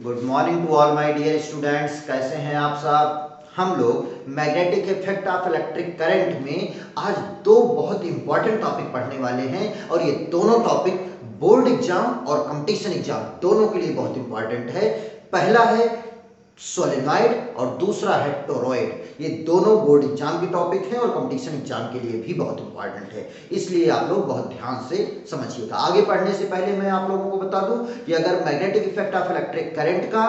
Good morning to all my dear students. कैसे हैं आप सब। हम लोग magnetic effect of electric current में आज दो बहुत इंपॉर्टेंट टॉपिक पढ़ने वाले हैं और ये दोनों टॉपिक बोर्ड एग्जाम और कंपटीशन एग्जाम दोनों के लिए बहुत इंपॉर्टेंट है। पहला है सोलेनॉइड और दूसरा है टोरॉइड। ये दोनों बोर्ड एग्जाम के टॉपिक हैं और कंपटीशन एग्जाम के लिए भी बहुत इंपॉर्टेंट है, इसलिए आप लोग बहुत ध्यान से समझिएगा। आगे पढ़ने से पहले मैं आप लोगों को बता दूं कि अगर magnetic effect of electric current का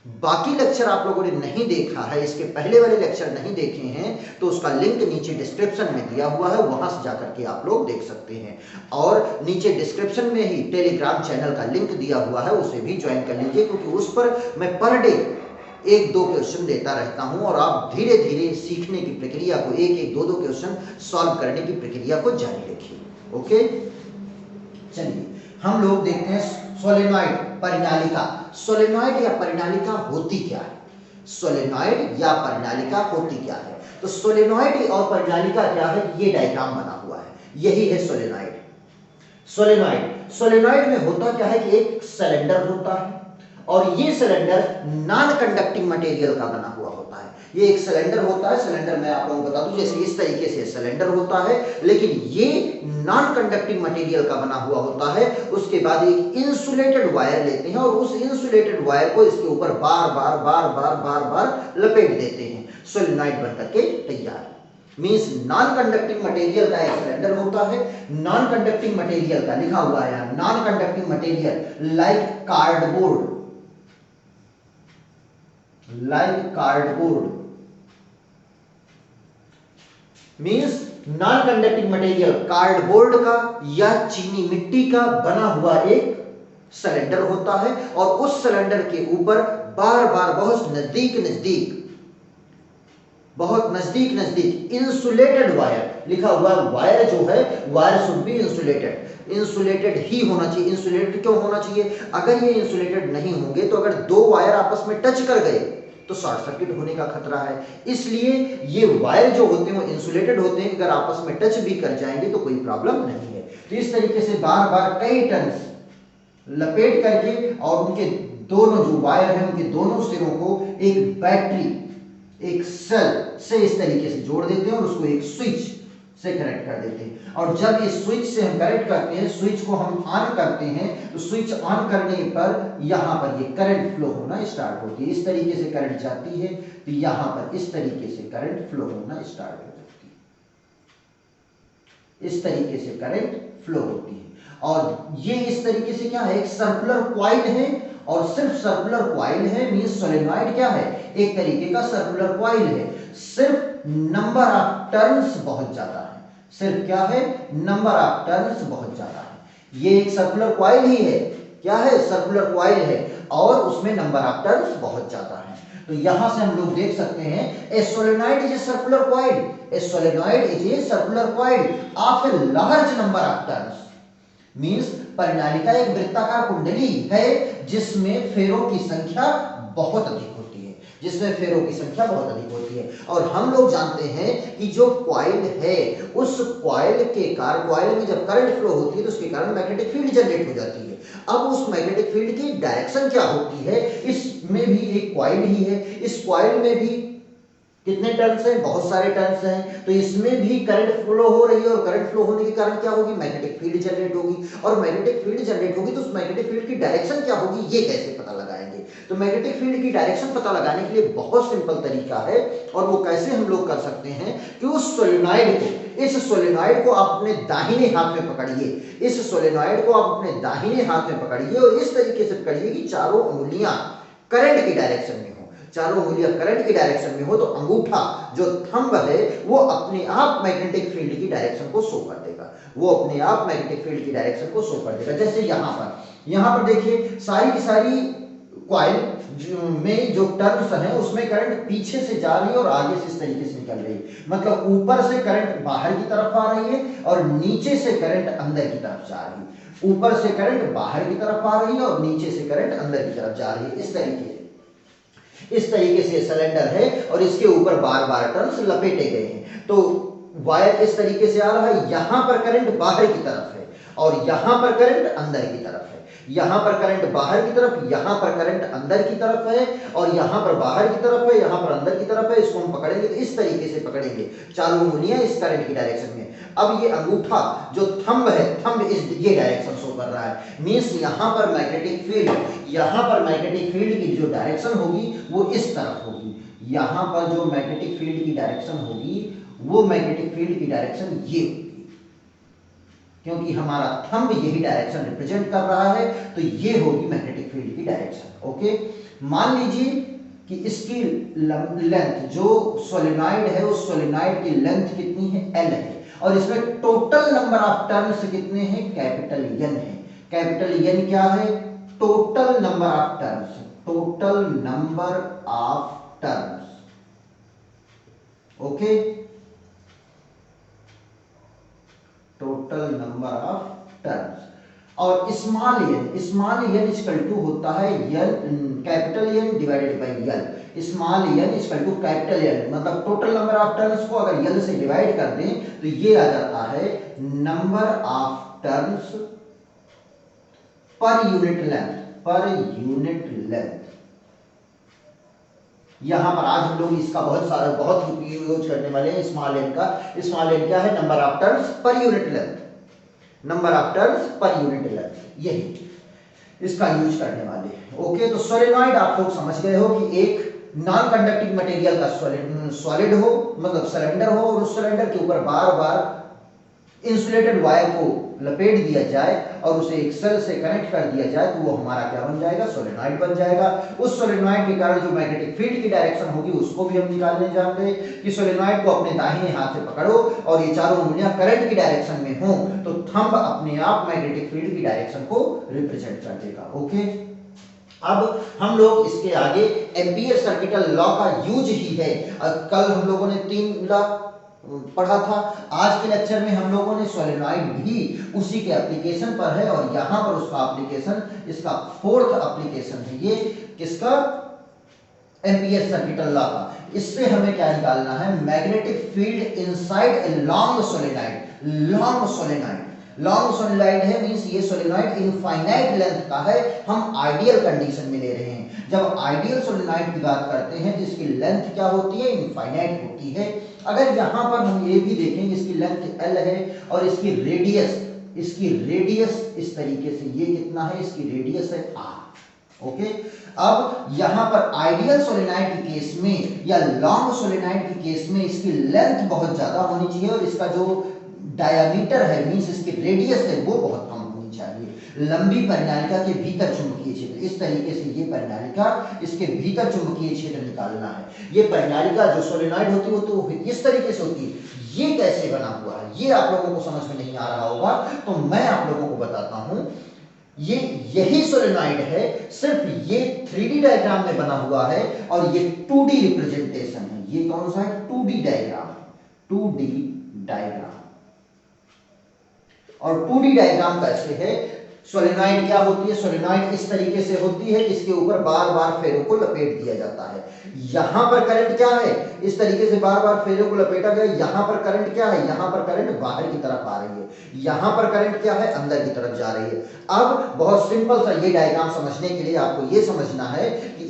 बाकी लेक्चर आप लोगों ने नहीं देखा है, इसके पहले वाले लेक्चर नहीं देखे हैं, तो उसका लिंक नीचे डिस्क्रिप्शन में दिया हुआ है, वहां से जाकर के आप लोग देख सकते हैं। और नीचे डिस्क्रिप्शन में ही टेलीग्राम चैनल का लिंक दिया हुआ है, उसे भी ज्वाइन कर लीजिए, क्योंकि उस पर मैं पर डे एक दो क्वेश्चन देता रहता हूं और आप धीरे धीरे सीखने की प्रक्रिया को, एक एक दो दो क्वेश्चन सॉल्व करने की प्रक्रिया को जारी रखिए। ओके, चलिए हम लोग देखते हैं सोलेनॉइड परिनालिका। सोलेनॉइड या परिनालिका होती क्या है? सोलेनॉइड या परिनालिका होती क्या है? तो सोलेनॉइड और परिनालिका क्या है, ये डायग्राम बना हुआ है, यही है सोलेनॉइड। सोलेनॉइड में होता क्या है कि एक सिलेंडर होता है और ये सिलेंडर नॉन कंडक्टिंग मटेरियल का बना हुआ होता है। ये एक सिलेंडर होता है, सिलेंडर मैं आप लोगों को बता दूं, जैसे इस तरीके से सिलेंडर होता है, लेकिन ये नॉन कंडक्टिंग मटेरियल का बना हुआ होता है। उसके बाद एक इंसुलेटेड वायर लेते हैं और उस इंसुलेटेड वायर को इसके ऊपर बार बार बार बार बार बार लपेट देते हैं, सोलेनॉइड बनकर के तैयार। मींस नॉन कंडक्टिंग मटेरियल का एक सिलेंडर होता है, नॉन कंडक्टिंग मटेरियल का लिखा हुआ है non conducting material like cardboard, means non conducting material cardboard का या चीनी मिट्टी का बना हुआ एक सिलेंडर होता है और उस सिलेंडर के ऊपर बार बार बहुत नजदीक इंसुलेटेड वायर लिखा हुआ। वायर जो है, वायर शुड बी इंसुलेटेड ही होना चाहिए। इंसुलेटेड क्यों होना चाहिए? अगर ये इंसुलेटेड नहीं होंगे तो अगर दो वायर आपस में टच कर गए तो शॉर्ट सर्किट होने का खतरा है, इसलिए ये वायर जो होते हैं वो इंसुलेटेड होते हैं, अगर आपस में टच भी कर जाएंगे तो कोई प्रॉब्लम नहीं है। तो इस तरीके से बार बार कई टर्न्स लपेट करके और उनके दोनों जो वायर हैं उनके दोनों सिरों को एक बैटरी, एक सेल से इस तरीके से जोड़ देते हैं और उसको एक स्विच से कनेक्ट कर देते हैं। और जब ये स्विच से हम कनेक्ट करते हैं, स्विच को हम ऑन करते हैं, तो स्विच ऑन करने पर यहाँ पर ये करंट फ्लो होना स्टार्ट होती है। इस तरीके से करंट जाती है तो यहाँ पर इस तरीके से करंट फ्लो होना स्टार्ट हो जाती है, इस तरीके से करंट फ्लो होती है। और ये इस तरीके से क्या है, एक सर्कुलर कॉइल है, और सिर्फ सर्कुलर कॉइल है, मींस सोलेनॉइड क्या है, एक तरीके का सर्कुलर कॉइल है। सिर्फ नंबर ऑफ टर्न्स बहुत ज्यादा है, सिर्फ क्या है, नंबर ऑफ टर्न्स बहुत ज्यादा है। ये एक सर्कुलर कॉइल ही है, क्या है, सर्कुलर कॉइल है, और उसमें नंबर ऑफ टर्न्स बहुत ज्यादा है। तो यहां से हम लोग देख सकते हैं a solenoid is a circular coil, a solenoid is a circular coil of a large number of turns. Means परिनालिका एक वृत्ताकार कुंडली है जिसमें फेरों की संख्या बहुत अधिक होती है, जिसमें फेरों की संख्या बहुत अधिक होती है। और हम लोग जानते हैं कि जो कॉइल है, उस कॉइल के कारण, कॉइल में जब करंट फ्लो होती है तो उसके कारण मैग्नेटिक फील्ड जनरेट हो जाती है। अब उस मैग्नेटिक फील्ड की डायरेक्शन क्या होती है, इसमें भी एक कॉइल ही है, इस कॉइल में भी कितने टर्न्स हैं, बहुत सारे टर्न्स हैं, तो इसमें भी करंट फ्लो हो रही है और करंट फ्लो होने के कारण क्या होगी, मैग्नेटिक फील्ड जनरेट होगी। और मैग्नेटिक फील्ड जनरेट होगी तो उस मैग्नेटिक फील्ड की डायरेक्शन क्या होगी, ये कैसे पता लगाएंगे? तो मैग्नेटिक फील्ड की डायरेक्शन पता लगाने के लिए बहुत सिंपल तरीका है, और वो कैसे हम लोग कर सकते हैं कि उस सोलेनॉइड को, इस सोलेनॉइड को आप अपने दाहिने हाथ में पकड़िए, इस सोलेनॉइड को आप अपने दाहिने हाथ में पकड़िए और इस तरीके से पकड़िए कि चारों उंगलियां करंट की डायरेक्शन में, चारों उंगलियां करंट की डायरेक्शन में हो, तो अंगूठा जो थंब है वो अपने आप मैग्नेटिक फील्ड की डायरेक्शन को शो कर देगा, वो अपने आप मैग्नेटिक फील्ड की डायरेक्शन को शो कर देगा। जैसे यहां पर देखिए सारी की सारी कॉइल में जो टर्न्स हैं उसमें करंट पीछे से जा रही है और आगे से इस तरीके से निकल रही है, मतलब ऊपर से करंट बाहर की तरफ आ रही है और नीचे से करंट अंदर की तरफ जा रही है। ऊपर से करंट बाहर की तरफ आ रही है और नीचे से करंट अंदर की तरफ जा रही है। इस तरीके से सिलेंडर है और इसके ऊपर बार बार टर्न्स लपेटे गए हैं। तो वायर इस तरीके से आ रहा है, यहां पर करंट बाहर की तरफ है और यहां पर करंट अंदर की तरफ है। यहां पर करंट बाहर की तरफ, यहां पर करंट अंदर की तरफ है, और यहां पर बाहर की तरफ है, यहां पर अंदर की तरफ है। इसको हम पकड़ेंगे तो इस तरीके से पकड़ेंगे, चारों उंगलियां इस करंट की डायरेक्शन में। अब ये अंगूठा जो थंब है, थंब इस ये डायरेक्शन शो कर रहा है, मींस यहां पर मैग्नेटिक फील्ड, यहां पर मैग्नेटिक फील्ड की जो डायरेक्शन होगी वो इस तरफ होगी। यहां पर जो मैग्नेटिक फील्ड की डायरेक्शन होगी वो मैग्नेटिक फील्ड की डायरेक्शन ये होगी, क्योंकि हमारा थंब यही डायरेक्शन रिप्रेजेंट कर रहा है, तो ये होगी मैग्नेटिक फील्ड की डायरेक्शन। ओके, मान लीजिए कि इसकी लेंथ, जो सोलेनॉइड है उस सोलेनॉइड की लेंथ कितनी है, L है, और इसमें टोटल नंबर ऑफ टर्न्स कितने हैं, कैपिटल N है। कैपिटल N क्या है, total number of turns, total number of turns. Okay, total number of turns. और स्मॉल एन इक्वल टू होता है capital N divided by L. Small N equal to capital N, मतलब total number of turns को अगर L से divide कर दें तो ये आ जाता है number of turns per unit length, पर यूनिट लेंथ। यहां पर आज हम लोग इसका बहुत यूज करने वाले हैं स्मॉल एन का। स्मॉल एन क्या है, number of turns per unit length, number of turns per unit length, यही इसका यूज करने वाले हैं। ओके, तो सोलेनॉइड आप लोग समझ गए हो कि एक नॉन कंडक्टिंग मटेरियल का सॉलिड हो, मतलब सिलेंडर हो, और उस सिलेंडर के ऊपर बार बार इंसुलेटेड वायर को लपेट दिया जाए और उसे एक सेल से कनेक्ट कर दिया जाए, तो वो हमारा क्या बन जाएगा, सोलेनॉइड बन जाएगा। उस सोलेनॉइड के कारण जो मैग्नेटिक फील्ड की डायरेक्शन होगी उसको भी हम निकालने जानते हैं कि सोलेनॉइड को अपने दाहिने हाथ से पकड़ो और ये चारों उंगलियां करंट की डायरेक्शन में हो तो थंब अपने आप मैग्नेटिक फील्ड की डायरेक्शन को रिप्रेजेंट कर देगा। ओके, अब हम लोग इसके आगे एम्पीयर सर्किटल लॉ का यूज ही है। कल हम लोगों ने 3 लॉ पढ़ा था, आज के लेक्चर में हम लोगों ने सोलेनॉइड भी उसी के एप्लीकेशन पर है, और यहां पर उसका एप्लीकेशन, इसका 4th एप्लीकेशन है ये किसका, एम्पीयर सर्किटल लॉ का। इससे हमें क्या निकालना है, magnetic field inside a long solenoid. Long solenoid, long solenoid है मींस ये सोलेनॉइड इनफाइनाइट लेंथ का है, हम आइडियल कंडीशन में ले रहे हैं। जब आइडियल सोलेनॉइड की बात करते हैं तो इसकी लेंथ क्या होती है, इनफाइनाइट होती है। अगर यहां पर हम ये भी देखेंगे इसकी लेंथ L है और इसकी रेडियस इस तरीके से, ये कितना है, इसकी रेडियस है R। ओके, अब यहां पर आइडियल सोलेनॉइड के केस में या लॉन्ग सोलेनॉइड के केस में इसकी लेंथ बहुत ज्यादा होनी चाहिए और इसका जो डायमीटर है मींस इसकी रेडियस है वो बहुत कम होनी चाहिए। लंबी परिनालिका के भीतर चुंबकीय क्षेत्र, इस तरीके से ये परिनालिका, इसके भीतर चुंबकीय क्षेत्र निकालना है। ये परिनालिका जो सोलेनॉइड होती है वो तो इस तरीके से होती है। ये कैसे बना हुआ है ये आप लोगों को समझ में नहीं आ रहा होगा, तो मैं आप लोगों को बताता हूं। ये यही सोलेनॉइड है, सिर्फ ये 3D डायग्राम में बना हुआ है और ये 2D रिप्रेजेंटेशन है। ये कौन सा है, 2D डायग्राम, 2D डायग्राम। और 2D डायग्राम कैसे है, सोलेनॉइड क्या होती है, सोलेनॉइड इस तरीके से होती है, इसके ऊपर बार बार फेरों को लपेट दिया जाता है। यहां पर करंट क्या है, इस तरीके से बार बार फेरों को लपेटा गया। यहां पर करंट क्या है, यहां पर करंट बाहर की तरफ आ रही है, यहां पर करंट क्या है, अंदर की तरफ जा रही है। अब बहुत सिंपल सा ये डायग्राम समझने के लिए आपको ये समझना है कि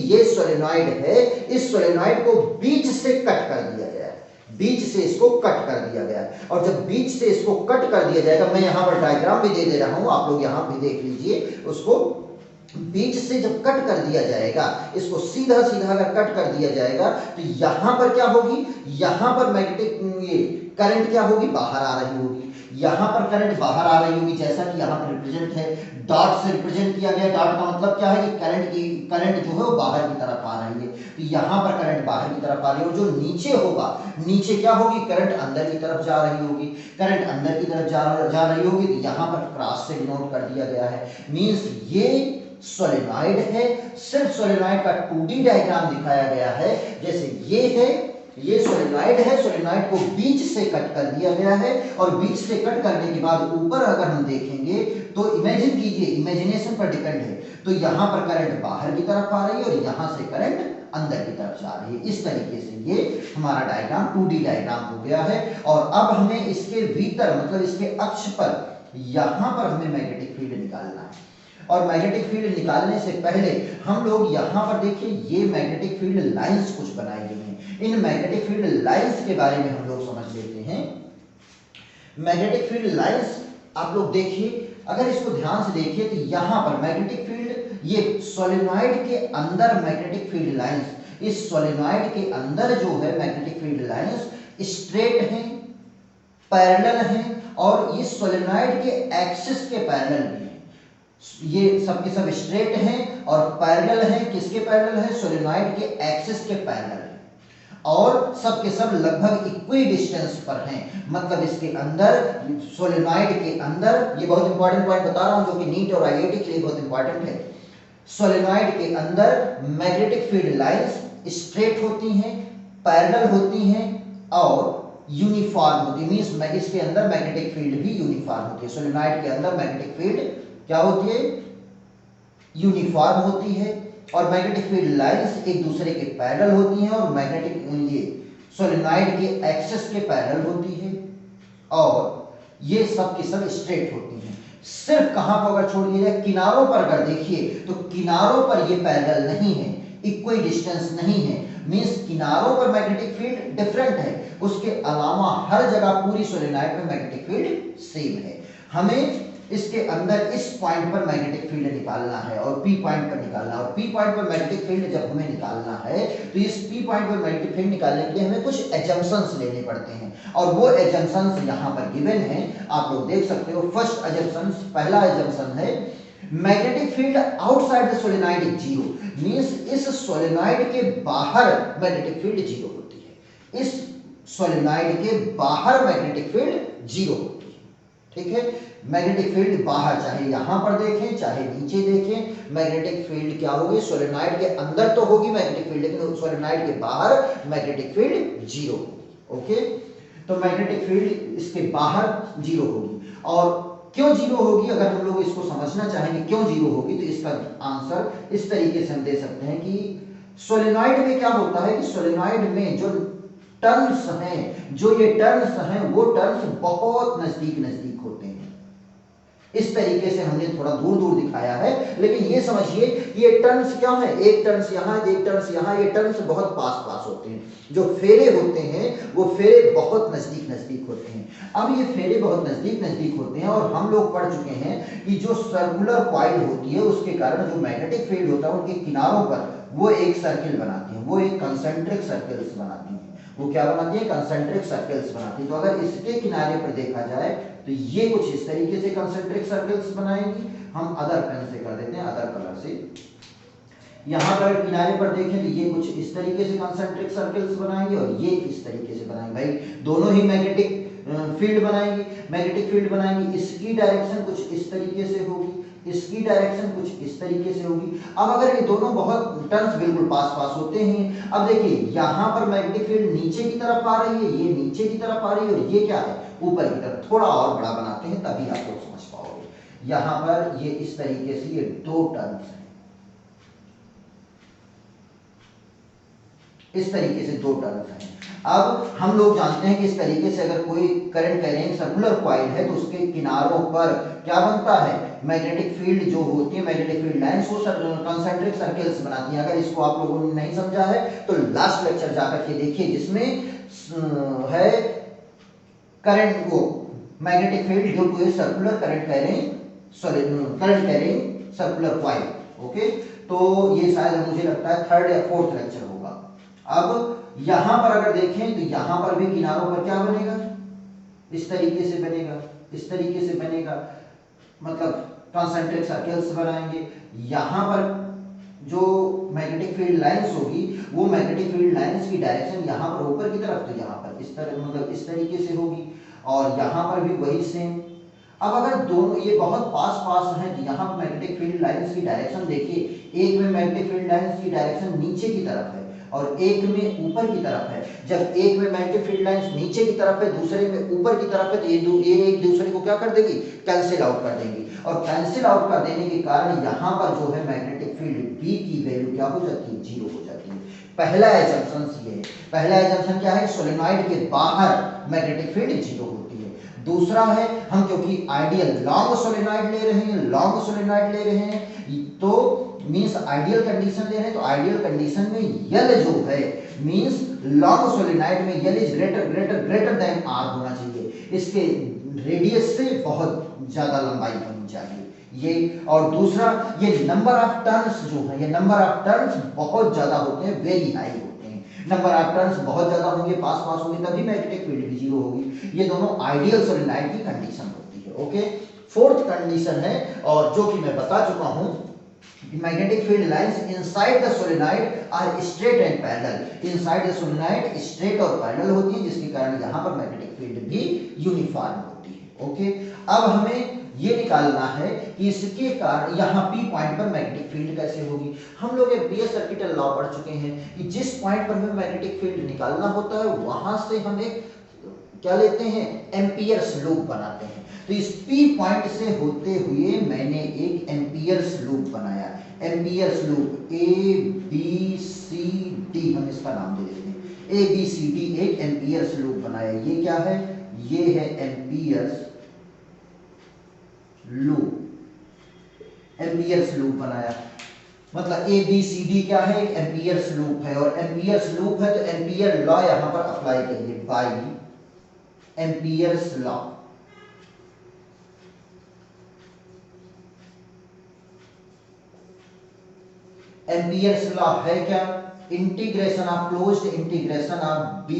ये सोलेनॉइड है, इस सोलेनॉइड को बीच से कट कर दिया गया है, बीच से इसको कट कर दिया गया है। और जब बीच से इसको कट कर दिया जाएगा, मैं यहां पर डायग्राम भी दे रहा हूं, आप लोग यहां भी देख लीजिए, उसको बीच से जब कट कर दिया जाएगा, इसको सीधा सीधा अगर कट कर दिया जाएगा तो यहां पर क्या होगी, यहां पर मैग्नेटिक ये करंट क्या होगी, बाहर आ रही होगी। यहां पर करंट बाहर आ रही होगी, जैसा कि यहां पर रिप्रेजेंट है, डॉट से रिप्रेजेंट किया गया। डॉट का मतलब क्या है कि करंट जो है वो बाहर की तरफ आ रही है, तो यहां पर करंट बाहर की तरफ आ रही है। और जो नीचे होगा, नीचे क्या होगी, करंट अंदर की तरफ जा रही होगी। करंट अंदर की तरफ जा रही होगी तो यहां पर क्रॉस से डिनोट कर दिया गया है, मींस ये सोलेनॉइड है। सिर्फ सोलेनॉइड का 2D डायग्राम दिखाया गया है, जैसे ये है, ये सोलेनॉइड है, सोलेनॉइड को बीच से कट कर दिया गया है। और बीच से कट करने के बाद ऊपर अगर हम देखेंगे तो इमेजिन कीजिए, इमेजिनेशन पर डिपेंड है, तो यहां पर करंट बाहर की तरफ आ रही है और यहां से करंट अंदर की तरफ जा रही है। इस तरीके से ये हमारा डायग्राम 2D डायग्राम हो गया है। और अब हमें इसके भीतर, मतलब इसके अक्ष पर, यहां पर हमें मैग्नेटिक फील्ड निकालना है। और मैग्नेटिक फील्ड निकालने से पहले हम लोग यहाँ पर देखिए ये मैग्नेटिक फील्ड लाइंस कुछ बनाई गई हैं। इन मैग्नेटिक फील्ड लाइंस के बारे में हम लोग समझ लेते हैं। मैग्नेटिक फील्ड लाइंस आप लोग देखिए, अगर इसको ध्यान से देखिए तो यहाँ पर मैग्नेटिक फील्ड, ये सोलेनॉइड के अंदर मैग्नेटिक फील्ड लाइंस, इस सोलेनॉइड के अंदर जो है मैग्नेटिक फील्ड लाइंस स्ट्रेट हैं, पैरेलल हैं और ये सोलेनॉइड के एक्सिस के पैरेलल भी हैं। ये सब के सब स्ट्रेट हैं और पैरेलल हैं। किसके पैरेलल है? सोलेनॉइड के एक्सिस के पैरेलल है और सब के सब लगभग इक्वी डिस्टेंस पर हैं। मतलब इसके अंदर सोलेनॉइड के अंदर, ये बहुत इंपॉर्टेंट पॉइंट बता रहा हूं जो कि नीट और आईआईटी के लिए बहुत इंपॉर्टेंट है। सोलेनॉइड के अंदर मैग्नेटिक फील्ड लाइंस स्ट्रेट होती हैं, पैरेलल होती हैं और यूनिफॉर्म होती है। मींस इसके अंदर मैग्नेटिक फील्ड भी यूनिफॉर्म होती है। सोलेनॉइड के अंदर मैग्नेटिक फील्ड क्या होती है? यूनिफॉर्म होती है और मैग्नेटिक फील्ड लाइंस एक दूसरे के पैरेलल होती हैं और मैग्नेटिक ये सोलेनॉइड के एक्सिस के पैरेलल होती है और ये सब की सब स्ट्रेट होती हैं। सिर्फ कहां पर अगर छोड़ दिया जाए, किनारों पर अगर देखिए तो किनारों पर ये पैरेलल नहीं है, इक्वी डिस्टेंस नहीं है। मींस किनारों पर मैग्नेटिक फील्ड डिफरेंट है, उसके अलावा हर जगह पूरी सोलेनॉइड में मैग्नेटिक फील्ड सेम है। हमें इसके अंदर इस पॉइंट पर मैग्नेटिक फील्ड निकालना है और पी पॉइंट पर निकालना है और पी पॉइंट पर मैग्नेटिक फील्ड जब हमें निकालना है तो इस पी पॉइंट पर मैग्नेटिक फील्ड निकालने के लिए हमें कुछ एजम्पशंस लेने पड़ते हैं और वो एजम्पशंस यहाँ पर गिवन हैं, आप लोग देख सकते हो। फर्स्ट एजम्पशन, पहला एजम्पशन है magnetic field outside the solenoid is zero. Means इस सोलेनॉइड के बाहर मैग्नेटिक फील्ड जीरो होती है। इस सोलेनॉइड के बाहर मैग्नेटिक फील्ड जीरो होती है। ठीक है, मैग्नेटिक फील्ड बाहर, चाहे यहां पर देखें चाहे नीचे देखें, मैग्नेटिक फील्ड क्या होगी? सोलेनॉइड के अंदर तो होगी मैग्नेटिक फील्ड, लेकिन सोलेनॉइड के बाहर मैग्नेटिक फील्ड जीरो होगी। ओके, तो मैग्नेटिक फील्ड इसके बाहर जीरो होगी। और क्यों जीरो होगी? अगर हम लोग इसको समझना चाहेंगे क्यों जीरो होगी तो इसका आंसर इस तरीके से हम दे सकते हैं कि सोलेनॉइड में क्या होता है कि सोलेनॉइड में जो टर्न्स हैं, जो ये टर्न्स हैं वो टर्न्स बहुत नजदीक नजदीक होते हैं। इस तरीके से हमने थोड़ा दूर दूर दिखाया है, लेकिन ये समझिए ये टर्न्स क्या है, एक टर्न्स यहाँ एक टर्न्स यहाँ, ये टर्न्स बहुत पास पास होते हैं। जो फेरे होते हैं वो फेरे बहुत नजदीक नजदीक होते हैं। अब ये फेरे बहुत नजदीक नजदीक होते हैं और हम लोग पढ़ चुके हैं कि जो सर्कुलर कॉइल होती है उसके कारण जो मैग्नेटिक फील्ड होता है उनके किनारों पर वो एक सर्किल बनाती है, वो एक कंसेंट्रिक सर्कल्स बनाती है। वो क्या बनाती है? कंसेंट्रिक सर्कल्स बनाती है। तो अगर इसके किनारे पर देखा जाए तो ये कुछ इस तरीके से कंसेंट्रिक सर्कल्स बनाएंगी। हम अदर पेन से कर देते हैं, अदर कलर से। यहां पर किनारे पर देखें तो ये कुछ इस तरीके से कंसेंट्रिक सर्कल्स बनाएंगे और ये इस तरीके से बनाएंगे। भाई दोनों ही मैग्नेटिक फील्ड बनाएंगे, मैग्नेटिक फील्ड बनाएंगे। इसकी डायरेक्शन कुछ इस तरीके से होगी, इसकी डायरेक्शन कुछ इस तरीके से होगी। अब अगर ये दोनों बहुत टर्न्स बिल्कुल पास पास होते हैं, अब देखिए यहाँ पर मैग्नेटिक फील्ड नीचे की तरफ आ रही है, ये नीचे की तरफ आ रही है और ये क्या है? ऊपर की तरफ। थोड़ा और बड़ा बनाते हैं तभी आप लोग समझ पाओगे। यहाँ पर ये इस तरीके से ये दो टर्न्स हैं, इस तरीके से दो टर्न्स हैं। अब हम लोग जानते हैं कि इस तरीके से अगर कोई करंट कैरिंग सर्कुलर कॉइल है तो उसके किनारों पर क्या बनता है? मैग्नेटिक फील्ड जो होती है, मैग्नेटिक फील्ड लाइंस वो कंसेंट्रिक सर्कल्स बनाती हैं। अगर इसको आप लोगों ने नहीं समझा है तो लास्ट लेक्चर जाकर के देखिए, जिसमें है करंट वो magnetic field due to a circular current carrying circular coil. Okay, तो ये शायद मुझे लगता है थर्ड या फोर्थ लेक्चर होगा। अब यहां पर अगर देखें तो यहां पर भी किनारों पर क्या बनेगा? इस तरीके से बनेगा, इस तरीके से बनेगा, मतलब कंसेंट्रिक सर्कल्स बनाएंगे। यहां पर जो मैग्नेटिक फील्ड लाइंस होगी वो मैग्नेटिक फील्ड लाइंस की डायरेक्शन यहां पर ऊपर की तरफ, तो यहां पर इस तरह, मतलब इस तरीके से होगी और यहां पर भी वही सेम। अब अगर दोनों ये बहुत पास पास हैं तो यहाँ पर मैग्नेटिक फील्ड लाइंस की डायरेक्शन देखिए, एक में मैग्नेटिक फील्ड लाइंस की डायरेक्शन नीचे की तरफ है और एक में ऊपर की तरफ है। जब एक में मैग्नेटिक फील्ड लाइंस नीचे की तरफ है, दूसरे में ऊपर की तरफ है, तो ये एक दूसरे को क्या कर देगी? कैंसिल आउट कर देंगी। और कैंसिल आउट कर देने के कारण यहाँ पर जो है मैग्नेटिक फील्ड बी की वैल्यू क्या हो जाती है? जीरो हो जाती है। पहला एजम्पशन ये है। पहला एजम्पशन क्या है? सोलेनॉइड के बाहर मैग्नेटिक फील्ड जीरो होती है। दूसरा है हम क्योंकि आइडियल लॉन्ग सोलेनॉइड ले रहे हैं तो मींस आइडियल कंडीशन ले रहे हैं, तो आइडियल कंडीशन में यल जो है मींस लॉन्ग सोलेनॉइड में L is greater than R होना चाहिए, इसके रेडियस से बहुत ज्यादा लंबाई होनी चाहिए ये। और दूसरा ये नंबर ऑफ टर्न्स जो है, ये नंबर ऑफ टर्न्स बहुत ज्यादा होते हैं, वेरी हाई होते हैं, नंबर ऑफ टर्न्स बहुत ज्यादा होंगे, पास होंगे तभी मैग्नेटिक फील्ड भी जीरो होगी। ये दोनों आइडियल सोलेनॉइड की कंडीशन होती है। ओके, फोर्थ कंडीशन है और जो कि मैं बता चुका हूं, magnetic field lines inside the solenoid are straight and parallel। inside the solenoid straight और parallel होती है, जिसके कारण यहाँ पर magnetic field भी यूनिफॉर्म होती है। ओके, अब हमें ये निकालना है कि इसके कारण यहाँ P पॉइंट पर मैग्नेटिक फील्ड कैसे होगी। हम लोग एक BS सर्किटल लॉ पढ़ चुके हैं कि जिस पॉइंट पर हमें मैग्नेटिक फील्ड निकालना होता है वहां से हम एक क्या लेते हैं, एम्पियर्स लूप बनाते हैं। तो इस P पॉइंट से होते हुए मैंने एक एम्पियर्स लूप बनाया, एम्पियर्स लूप ABCD, हम इसका नाम दे देते हैं ABCD, एक एम्पियर्स लूप बनाया। ये क्या है, ये है एम्पियर्स लूप, एम्पियर्स लूप बनाया, मतलब ABCD क्या है, एक एम्पियर्स लूप है, और एम्पियर्स लूप है तो एम्पियर लॉ यहां पर अप्लाई करिए, by Ampere's law. Ampere's law है क्या, integration of closed integration of B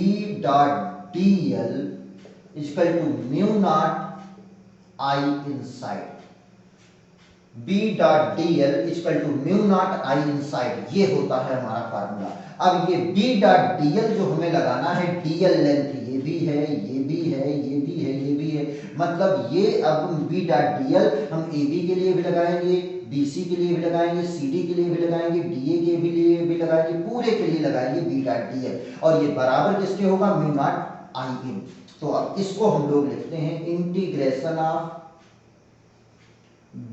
dot DL equal to mu naught I inside, B dot DL equal to mu naught I inside, ये होता है हमारा formula. अब ये B डॉट DL जो हमें लगाना है, DL लेंथ ये भी है, ये भी है, ये भी है, ये भी है, मतलब ये अब B डॉट DL हम AB के लिए भी लगाएंगे, BC के लिए भी लगाएंगे, CD के लिए भी लगाएंगे, DA के लिए भी लगाएंगे, पूरे के लिए लगाएंगे B डॉट DL, और ये बराबर किसके होगा, म्यू नॉट I इन। तो अब इसको हम लोग लिखते हैं integration of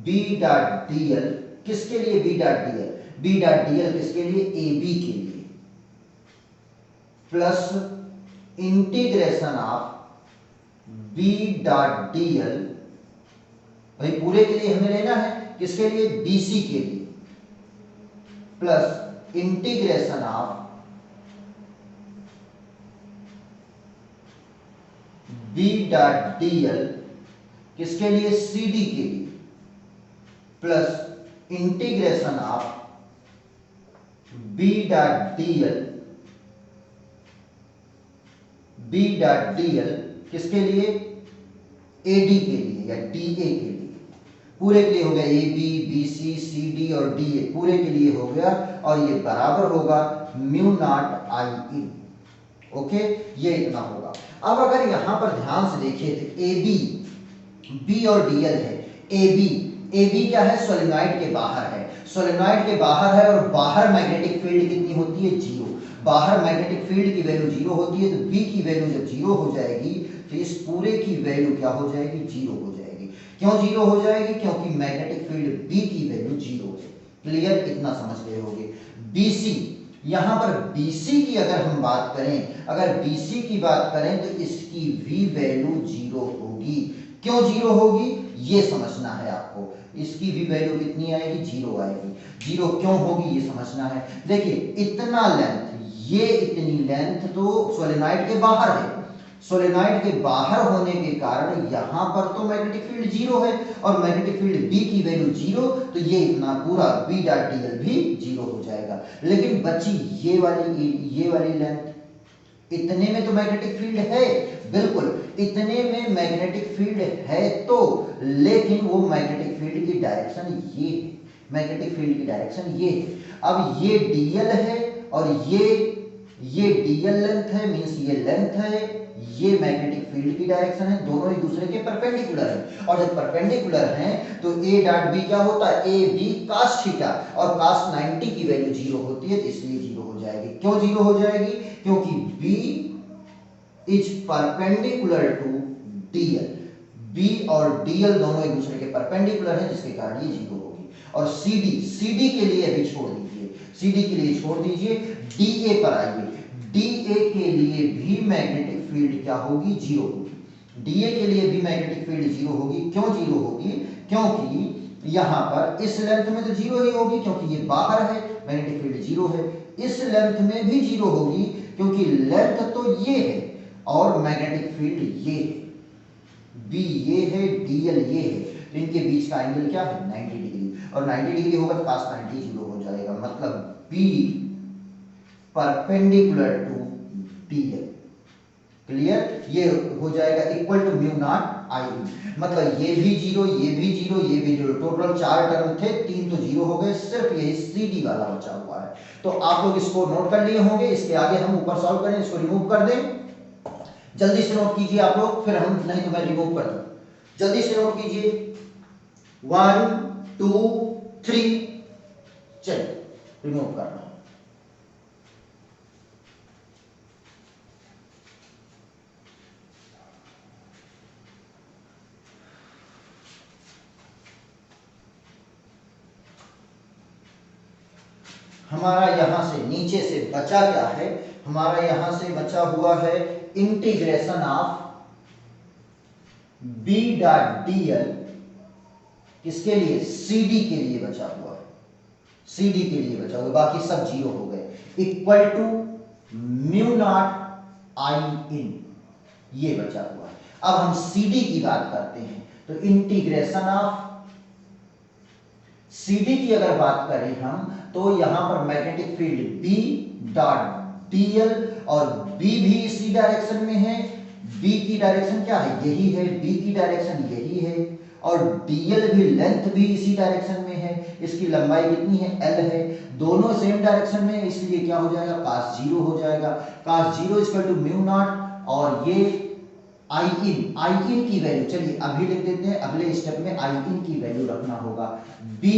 B dot DL, किसके लिए B dot DL, B dot DL किसके लिए, AB के लिए, plus integration of B dot DL, भाई पूरे के लिए हमें लेना है, किसके लिए, BC के लिए, plus integration of B dot DL किसके लिए, CD के लिए, plus integration of B dot DL किसके लिए, AD के लिए या DA के लिए, पूरे के लिए हो गया AB, BC, CD और DA, पूरे के लिए हो गया, और ये बराबर होगा mu naught I in. Okay, ये इतना होगा। अब अगर यहां पर ध्यान से देखिए तो AB, B और DL है, AB क्या है, सोलेनॉइड के बाहर है, सोलेनॉइड के बाहर है, और बाहर मैग्नेटिक फील्ड कितनी होती है, जीरो, बाहर मैग्नेटिक फील्ड की वैल्यू जीरो होती है, तो B की वैल्यू जब जीरो हो जाएगी तो इस पूरे की वैल्यू क्या हो जाएगी, जीरो हो जाएगी। क्यों जीरो हो जाएगी, क्योंकि मैग्नेटिक फील्ड B की वैल्यू जीरो है। क्लियर, इतना समझ गए होंगे। BC, यहां पर BC की अगर हम बात करें, अगर BC की बात करें तो इसकी भी वैल्यू जीरो होगी। क्यों जीरो होगी, ये समझना है आपको, इसकी भी वैल्यू कितनी आएगी, जीरो आएगी। जीरो क्यों होगी ये समझना है। देखिए इतना लेंथ, ये इतनी लेंथ तो सोलेनॉइड के बाहर है, सोलेनॉइड के बाहर होने के कारण यहां पर तो मैग्नेटिक फील्ड जीरो है, और मैग्नेटिक फील्ड B की वैल्यू जीरो, तो ये इतना पूरा B डॉट DL भी जीरो हो जाएगा। लेकिन बची ये वाली लेंथ, इतने में तो मैग्नेटिक फील्ड है, बिल्कुल इतने में मैग्नेटिक फील्ड है, तो लेकिन वो मैग्नेटिक फील्ड की डायरेक्शन ये है, मैग्नेटिक फील्ड की डायरेक्शन ये है। अब ये DL है और ये DL लेंथ है, मींस ये लेंथ है, ये मैग्नेटिक फील्ड की डायरेक्शन है, दोनों एक दूसरे के परपेंडिकुलर हैं, और जब परपेंडिकुलर हैं तो A डॉट B क्या होता है, AB cos थीटा, और cos 90 की वैल्यू जीरो होती है, तो इसलिए जीरो हो जाएगी। क्यों जीरो हो जाएगी, क्योंकि B is perpendicular to DL, B और DL दोनों एक दूसरे के परपेंडिकुलर हैं, जिसके कारण ये जीरो होगी। और CD के लिए अभी छोड़ दीजिए, CD के लिए छोड़ दीजिए, DA पर आइए, DA के लिए भी मैग्नेटिक फील्ड क्या होगी, जीरो होगी। डीए के लिए भी मैग्नेटिक फील्ड जीरो होगी। क्यों जीरो होगी? क्योंकि यहां पर इस लेंथ में तो जीरो ही होगी क्योंकि ये बाहर है, मैग्नेटिक फील्ड जीरो है। इस लेंथ में भी जीरो होगी क्योंकि लेंथ तो ये है और मैग्नेटिक फील्ड ये है, बी ये है, डीएल ये है, तो इनके बीच का एंगल क्या है? 90 डिग्री, और 90 डिग्री होगा तो cos 90 जीरो हो जाएगा, मतलब B perpendicular to DL. Clear? ये हो जाएगा equal to mu naught I, मतलब ये भी जीरो, ये भी जीरो, ये भी जीरो, टोटल 4 टर्म थे, 3 तो जीरो हो गए, सिर्फ यही सी डी वाला बचा हुआ है। तो आप लोग इसको नोट कर लिए होंगे, इसके आगे हम ऊपर सॉल्व करें, इसको रिमूव कर दें। जल्दी से नोट कीजिए आप लोग, फिर हम नहीं तो मैं रिमूव कर दूं। जल्दी से नोट कीजिए, 1 2 3, चलिए रिमूव करना। हमारा यहां से नीचे से बचा क्या है? हमारा यहां से बचा हुआ है integration of B dot DL, किसके लिए? सीडी के लिए बचा हुआ है, सीडी के लिए बचा हुआ, बाकी सब जीरो हो गए, equal to mu naught I इन, ये बचा हुआ है। अब हम सीडी की बात करते हैं, तो इंटीग्रेशन ऑफ सीडी की अगर बात करें हम, तो यहां पर magnetic field B dot DL, और बी भी इसी डायरेक्शन में है, बी की डायरेक्शन क्या है? यही है, बी की डायरेक्शन यही है, और डीएल भी, लेंथ भी इसी डायरेक्शन में है, इसकी लंबाई कितनी है? एल है, दोनों सेम डायरेक्शन में, इसलिए क्या हो जाएगा? cos जीरो हो जाएगा, cos zero equal to mu naught, और ये आई इन की वैल्यू, चलिए अभी लिख देते हैं, अगले स्टेप में आई इन की वैल्यू रखना होगा, बी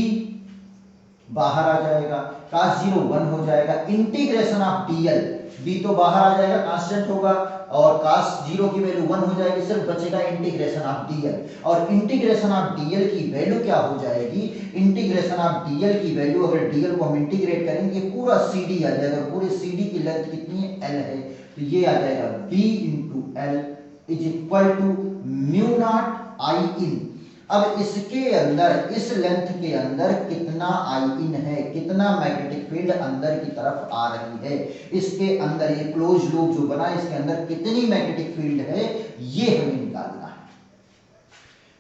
बाहर आ जाएगा, cos जीरो 1 हो जाएगा, इंटीग्रेशन ऑफ डीएल, बी तो बाहर आ जाएगा, कांस्टेंट होगा, और cos जीरो की वैल्यू 1 हो जाएगी, सिर्फ बचेगा इंटीग्रेशन ऑफ डीएल, और इंटीग्रेशन ऑफ डीएल की वैल्यू क्या हो जाएगी? इंटीग्रेशन ऑफ डीएल की वैल्यू, अगर डीएल को हम इंटीग्रेट करेंगे, पूरा सीडी आ जाएगा, पूरे सीडी की लेंथ कितनी है? एल है, तो ये आ जाएगा B into L is equal to mu naught I in. अब इसके अंदर, इस लेंथ के अंदर कितना आई इन है, कितना मैग्नेटिक फील्ड अंदर की तरफ आ रही है, इसके अंदर ये क्लोज लूप जो बना है, इसके अंदर कितनी मैग्नेटिक फील्ड है, ये हमें निकालना है,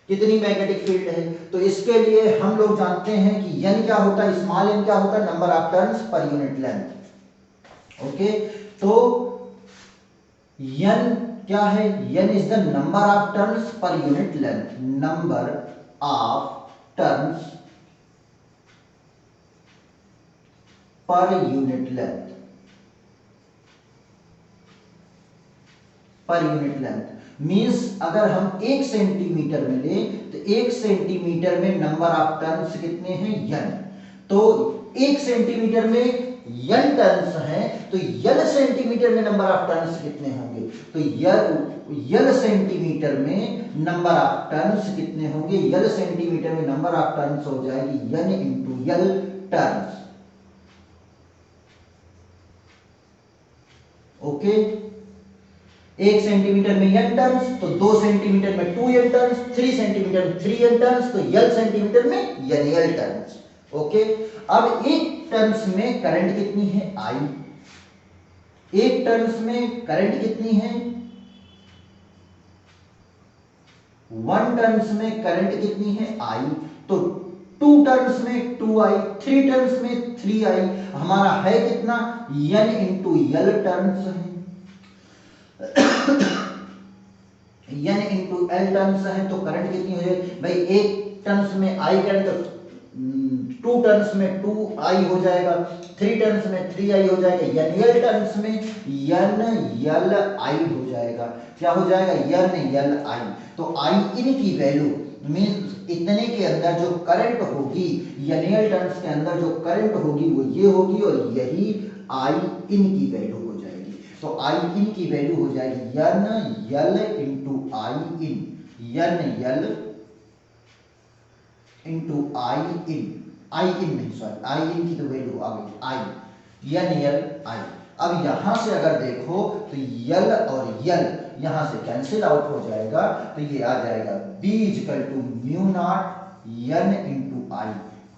कितनी मैग्नेटिक फील्ड है। तो इसके लिए हम लोग जानते हैं कि n क्या होता है, स्मॉल n क्या होता है? Number of turns per unit length. Okay, तो n क्या है? n is the number of turns per unit length, number of turns per unit length, पर यूनिट लेंथ मींस अगर हम 1 सेंटीमीटर में ले, तो 1 सेंटीमीटर में नंबर ऑफ टर्न्स कितने हैं? n, तो 1 सेंटीमीटर में n टर्न्स हैं, तो l सेंटीमीटर में नंबर ऑफ टर्न्स कितने होंगे? तो l सेंटीमीटर में नंबर ऑफ टर्न्स कितने होंगे? l सेंटीमीटर में नंबर ऑफ टर्न्स हो जाएगी n into l turns. Okay, 1 centimetre में n टर्न्स, तो 2 सेंटीमीटर में 2n टर्न्स, 3 सेंटीमीटर में 3n टर्न्स, तो l सेंटीमीटर में nl टर्न्स। ओके, अब एक टर्न्स में करंट कितनी है? I, एक टर्न्स में करंट कितनी है? 1 टर्न्स में करंट कितनी है? I, तो 2 टर्न्स में 2I, 3 टर्न्स में 3I, हमारा है कितना? n इंटू l टर्न्स है, n इंटू l टर्न्स है, तो करंट कितनी हो जाएगी भाई? एक टर्न्स में I करंट, तो 2 टर्न्स में 2I हो जाएगा, 3 टर्न्स में 3I हो जाएगा, nl टर्न्स में nli हो जाएगा। क्या हो जाएगा? nli। तो I इन की वैल्यू मींस इतने के अंदर जो करंट होगी, nl टर्न्स के अंदर जो करंट होगी वो ये होगी, और यही I इन की वैल्यू हो जाएगी। तो I इन की वैल्यू हो जाएगी nl into I in, nl into I in नहीं, सॉरी, आई इन की तो वैल्यू आ गई आई, nl आई। अब यहां से अगर देखो तो यल और यल, यहां से कैंसिल आउट हो जाएगा, तो ये आ जाएगा B equal to mu naught n into I,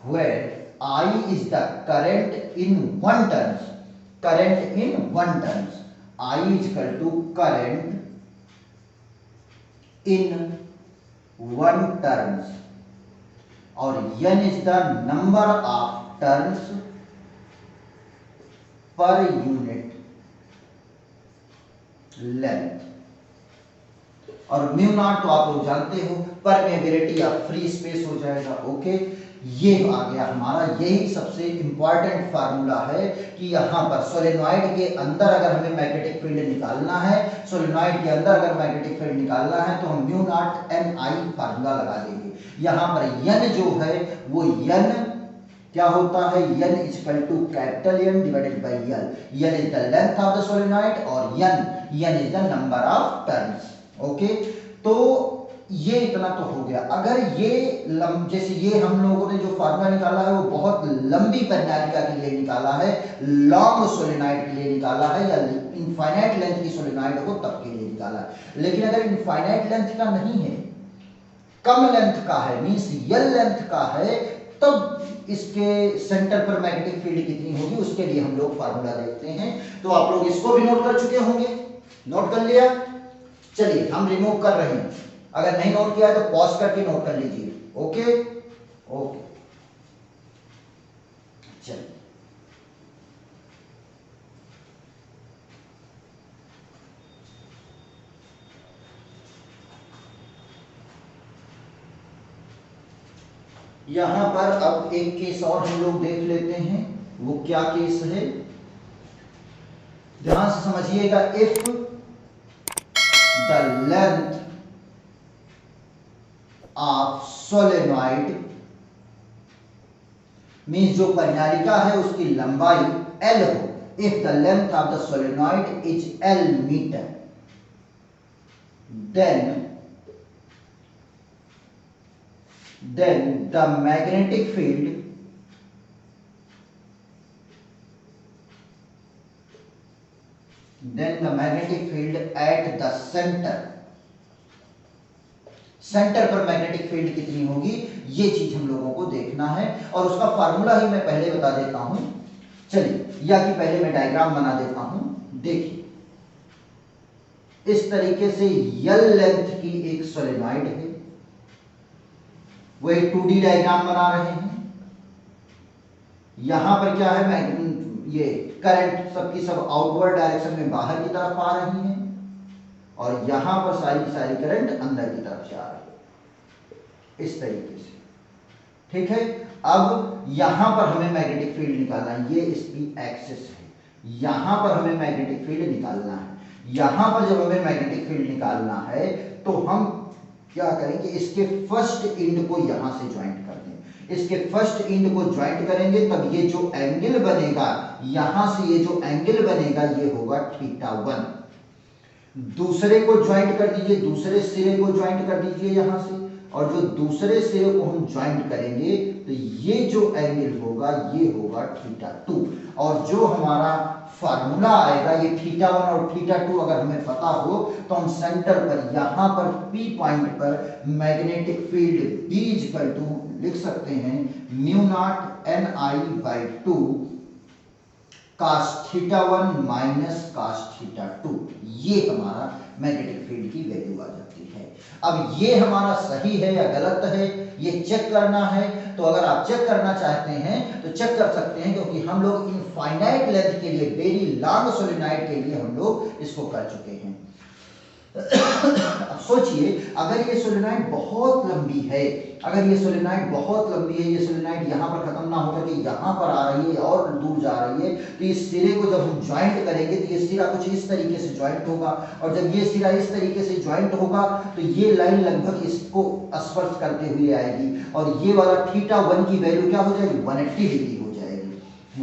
where I is the current in one turns, current in one turns, I is equal to current in one turns, और n is the number of turns per unit length, और mu naught तो आप लोग जानते हो permeability of free space हो जाएगा। Okay, ये आ गया हमारा, यही सबसे इंपॉर्टेंट फार्मूला है कि यहां पर सोलेनॉइड के अंदर अगर हमें मैग्नेटिक फील्ड निकालना है, सोलेनॉइड के अंदर अगर मैग्नेटिक फील्ड निकालना है तो हम म्यू नॉट एन आई फार्मूला लगा देंगे। यहां पर n जो है वो n क्या होता है, n is equal to capital N divided by L, n is the length of the solenoid और n is the number of turns. Okay, तो ये इतना तो हो गया। अगर ये जैसे ये हम लोगों ने जो फार्मूला निकाला है वो बहुत लंबी परिनालिका के लिए निकाला है, लॉन्ग सोलेनॉइड के लिए निकाला है, या इनफाइनाइट लेंथ की सोलेनॉइड हो तब के लिए निकाला है। लेकिन अगर इनफाइनाइट लेंथ का नहीं है, कम लेंथ का है, मींस L लेंथ का है, तब इसके सेंटर पर मैग्नेटिक फील्ड कितनी होगी उसके लिए हम लोग फार्मूला देखते हैं। तो आप लोग इसको भी नोट कर चुके होंगे, नोट कर लिया। चलिए हम रिमूव कर रहे हैं, अगर नहीं नोट किया है तो पॉज करके नोट कर लीजिए। ओके ओके, चलिए यहां पर अब एक केस और हम लोग देख लेते हैं। वो क्या केस है, ध्यान से समझिएगा। If the length of solenoid means जो परिनालिका है उसकी लंबाई L हो, if the length of the solenoid is L metre, then the magnetic field at the centre पर मैग्नेटिक फील्ड कितनी होगी, ये चीज हम लोगों को देखना है। और उसका फार्मूला ही मैं पहले बता देता हूं, चलिए, या कि पहले मैं डायग्राम बना देता हूं। देखिए, इस तरीके से L लेंथ की एक सोलेनॉइड है, वो एक 2D डायग्राम बना रहे हैं। यहां पर क्या है, ये करंट सबकी सब आउटवर्ड डायरेक्शन में बाहर की तरफ आ रही है, और यहां पर सारी की सारी करंट अंदर की तरफ जा रही है, इस तरीके से। ठीक है, अब यहां पर हमें मैग्नेटिक फील्ड निकालना है, ये इसकी एक्सिस है, यहां पर हमें मैग्नेटिक फील्ड निकालना है। यहां पर जब हमें मैग्नेटिक फील्ड निकालना है तो हम क्या करेंगे, इसके फर्स्ट एंड को यहां से ज्वाइंट कर दें। इसके फर्स्ट एंड को ज्वाइंट करेंगे तब ये जो एंगल बनेगा, यहां से ये जो एंगल बनेगा ये होगा θ1। दूसरे को ज्वाइंट कर दीजिए, दूसरे सिरे को ज्वाइंट कर दीजिए यहां से, और जो दूसरे सिरे को हम ज्वाइंट करेंगे तो ये जो एंगल होगा ये होगा θ2। और जो हमारा फार्मूला आएगा, ये θ1 और θ2 अगर हमें पता हो तो हम सेंटर पर यहां पर P पॉइंट पर magnetic field B equal to लिख सकते हैं mu naught Ni/2 cos θ1 minus cos θ2। ये हमारा मैग्नेटिक फील्ड की वैल्यू आ जाती है। अब ये हमारा सही है या गलत है ये चेक करना है, तो अगर आप चेक करना चाहते हैं तो चेक कर सकते हैं, क्योंकि हम लोग इनफाइनाइट लेंथ के लिए, वेरी लॉन्ग सोलेनॉइड के लिए हम लोग इसको कर चुके हैं। अब सोचिए, अगर ये सोलेनॉइड बहुत लंबी है, अगर ये सोलेनॉइड बहुत लंबी है, ये सोलेनॉइड यहाँ पर खत्म ना होकर के यहाँ पर आ रही है और दूर जा रही है, तो इस सिरे को जब हम ज्वाइंट करेंगे तो ये सिरा कुछ इस तरीके से ज्वाइंट होगा, और जब ये सिरा इस तरीके से ज्वाइंट होगा तो ये लाइन लगभग इसको स्पर्श करते हुए आएगी, और ये वाला θ1 की वैल्यू क्या हो जाएगी, 180 डिग्री हो जाएगी,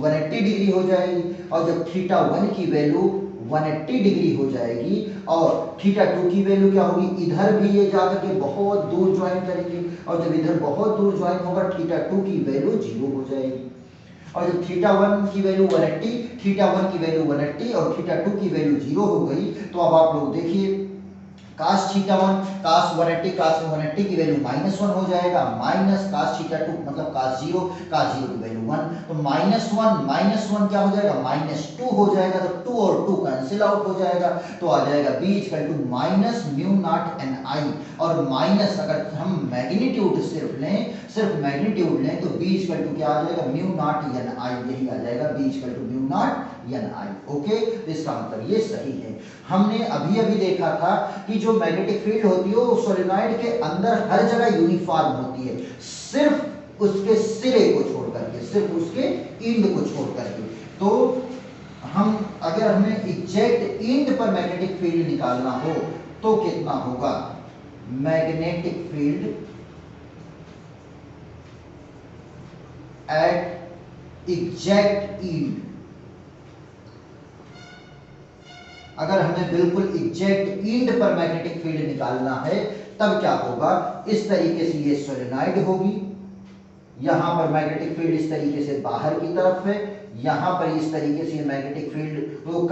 180 डिग्री हो जाएगी। और जब θ1 की वैल्यू 180 डिग्री हो जाएगी और θ2 की वैल्यू क्या होगी, इधर भी ये जाकर के बहुत दूर ज्वाइन करेंगे, और जब इधर बहुत दूर ज्वाइन होगा θ2 की वैल्यू 0 हो जाएगी। और जब θ1 की वैल्यू 180, θ1 की वैल्यू 180 और θ2 की वैल्यू 0 हो गई, तो अब आप लोग देखिए cos थीटा 1 cos 180 cos 180 की वैल्यू -1 हो जाएगा, माइनस cos थीटा 2 मतलब cos 0 की वैल्यू 1, तो -1 क्या हो जाएगा, -2 हो जाएगा, तो 2 और 2 कैंसिल आउट हो जाएगा, तो आ जाएगा b equal to minus mu naught N I, और माइनस अगर हम मैग्नीट्यूड सिर्फ मैग्नीट्यूड लें तो b इक्वल टू क्या आ जाएगा, म्यू नॉट एन आई, यही आ जाएगा b equal to mu naught N I. Okay, तो इसका मतलब ये सही है। हमने अभी अभी देखा था कि जो मैग्नेटिक फील्ड होती है वो सोलेनॉइड के अंदर हर जगह यूनिफॉर्म होती है, सिर्फ उसके सिरे को छोड़ करके, सिर्फ उसके एंड को छोड़ करके। तो अगर हमें एग्जैक्ट एंड पर मैग्नेटिक फील्ड निकालना हो तो कितना होगा, magnetic field at exact and, अगर हमें बिल्कुल एग्जैक्ट एंड पर मैग्नेटिक फील्ड निकालना है तब क्या होगा, इस तरीके से ये सोलेनॉइड होगी, यहां पर मैग्नेटिक फील्ड इस तरीके से बाहर की तरफ है, यहां पर इस तरीके से मैग्नेटिक फील्ड, वो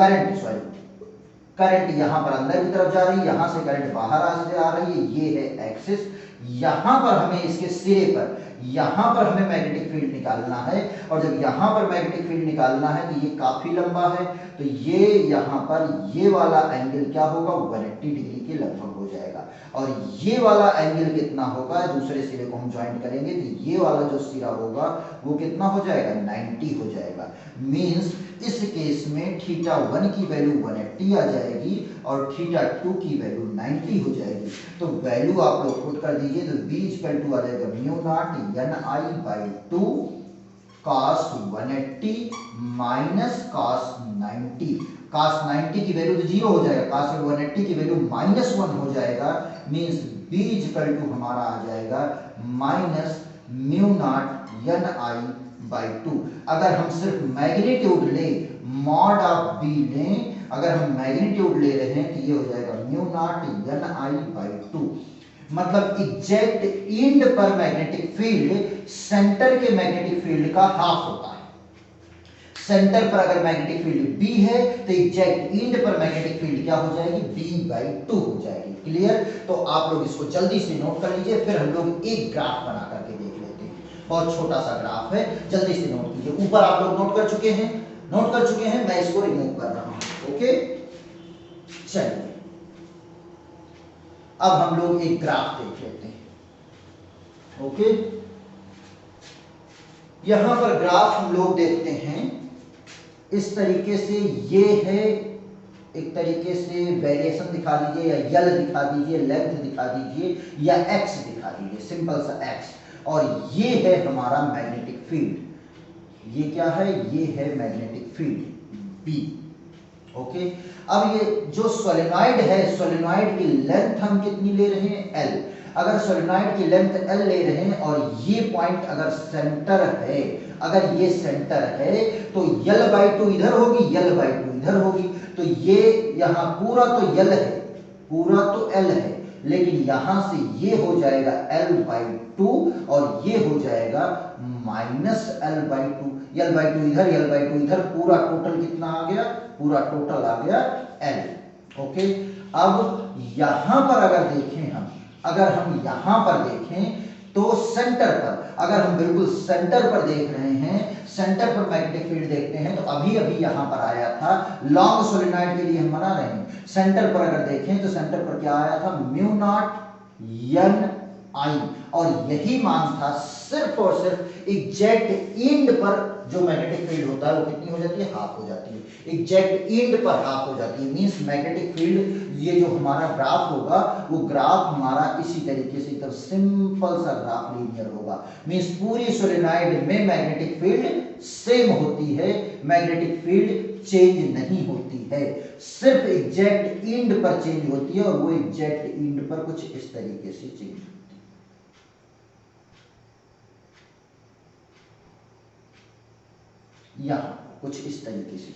करंट यहां पर अंदर की तरफ जा रही है, यहां से करंट बाहर से आ रही है, ये है एक्सिस। यहां पर हमें इसके सिरे पर, यहां पर हमें मैग्नेटिक फील्ड निकालना है, और जब यहां पर मैग्नेटिक फील्ड निकालना है तो ये काफी लंबा है, तो ये यहां पर ये वाला एंगल क्या होगा, 180 डिग्री के लगभग हो जाएगा, और ये वाला एंगल कितना होगा, दूसरे सिरे को हम ज्वाइंट करेंगे तो ये वाला जो सिरा होगा वो कितना हो जाएगा, 90 हो जाएगा। मींस इस केस में थीटा 1 की वैल्यू 180 आ जाएगी और थीटा 2 की वैल्यू 90 हो जाएगी। तो वैल्यू आप लोग पुट कर दीजिए, तो b इक्वल टू आ जाएगा mu naught N I by 2 cos 180 minus cos 90, cos 90 की वैल्यू तो 0 हो जाएगा, cos 180 की वैल्यू -1 हो जाएगा, मींस b इक्वल टू हमारा आ जाएगा minus mu naught N I by 2। अगर हम सिर्फ मैग्नीट्यूड ले, मॉड ऑफ b लें, अगर हम मैग्नीट्यूड ले रहे हैं तो ये हो जाएगा mu naught N I by 2, मतलब एग्जैक्ट एंड पर मैग्नेटिक फील्ड सेंटर के मैग्नेटिक फील्ड का हाफ होता है। सेंटर पर अगर मैग्नेटिक फील्ड b है तो एग्जैक्ट एंड पर मैग्नेटिक फील्ड क्या हो जाएगी, b बाई 2 हो जाएगी। क्लियर? तो आप लोग इसको जल्दी से नोट कर लीजिए, फिर हम लोग एक ग्राफ बना करके देख लेते हैं, बहुत छोटा सा ग्राफ है, जल्दी से नोट कीजिए। ऊपर आप लोग नोट कर चुके हैं, मैं इसको रिमूव कर रहा हूं। ओके, चलिए अब हम लोग एक ग्राफ देख लेते हैं। ओके, यहां पर ग्राफ हम लोग देखते हैं इस तरीके से, ये है एक तरीके से वेरिएशन दिखा दीजिए, या यल दिखा दीजिए, लेंथ दिखा दीजिए, या एक्स दिखा दीजिए, सिंपल सा एक्स, और ये है हमारा मैग्नेटिक फील्ड। ये क्या है, ये है मैग्नेटिक फील्ड B। ओके, अब ये जो सोलेनॉइड है, सोलेनॉइड की लेंथ हम कितनी ले रहे हैं, L। अगर सोलेनॉइड की लेंथ L ले रहे हैं और ये पॉइंट अगर सेंटर है, अगर ये सेंटर है तो L बाई 2 इधर होगी, L बाई 2 इधर होगी, तो ये यहाँ पूरा तो L है, पूरा तो L है, लेकिन यहां से ये हो जाएगा L बाई 2 और ये हो जाएगा minus L by 2, L by 2 इधर, L बाई 2 इधर, पूरा टोटल कितना आ गया, पूरा टोटल आ गया L। ओके, अब यहां पर अगर देखें हम, अगर हम यहां पर देखें तो सेंटर पर, अगर हम बिल्कुल सेंटर पर देख रहे हैं, सेंटर पर मैग्नेटिक फील्ड देखते हैं, तो अभी अभी यहां पर आया था, लॉन्ग सोलेनॉइड के लिए हम बना रहे हैं, सेंटर पर अगर देखें तो सेंटर पर क्या आया था, म्यू नॉट एन आई, और यही मान था सिर्फ और सिर्फ एग्जैक्ट एंड पर जो मैग्नेटिक फील्ड होता है वो कितनी हो जाती है, हाफ हो जाती है, एग्जैक्ट एंड पर हाफ हो जाती है। मींस मैग्नेटिक फील्ड, ये जो हमारा ग्राफ होगा वो ग्राफ हमारा इसी तरीके से एकदम सिंपल सा ग्राफ लीनियर होगा। मींस पूरी सोलेनॉइड में मैग्नेटिक फील्ड सेम होती है, मैग्नेटिक फील्ड चेंज नहीं होती है, सिर्फ एग्जैक्ट एंड पर चेंज होती है, और वो एग्जैक्ट एंड पर कुछ इस तरीके से चेंज होती है। यहां कुछ इस तरीके से,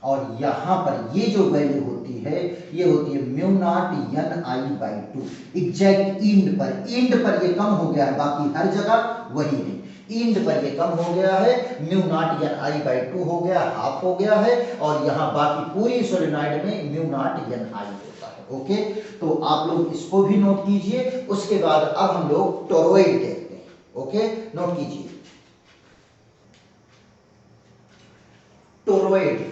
और यहां पर ये जो वैल्यू होती है ये होती है mu naught N I by 2 exact and पर, एंड पर ये कम हो गया है, बाकी हर जगह वही है। इंड पर ये कम हो गया है, mu naught N I by 2 हो गया, हाफ हो गया है, और यहाँ बाकी पूरी सोलेनॉइड में म्यू नॉट एन आई होता है। ओके, तो आप लोग इसको भी नोट कीजिए। उसके बाद अब हम लोग टोरॉइड देखते हैं। ओके, नोट कीजिए टोरॉइड।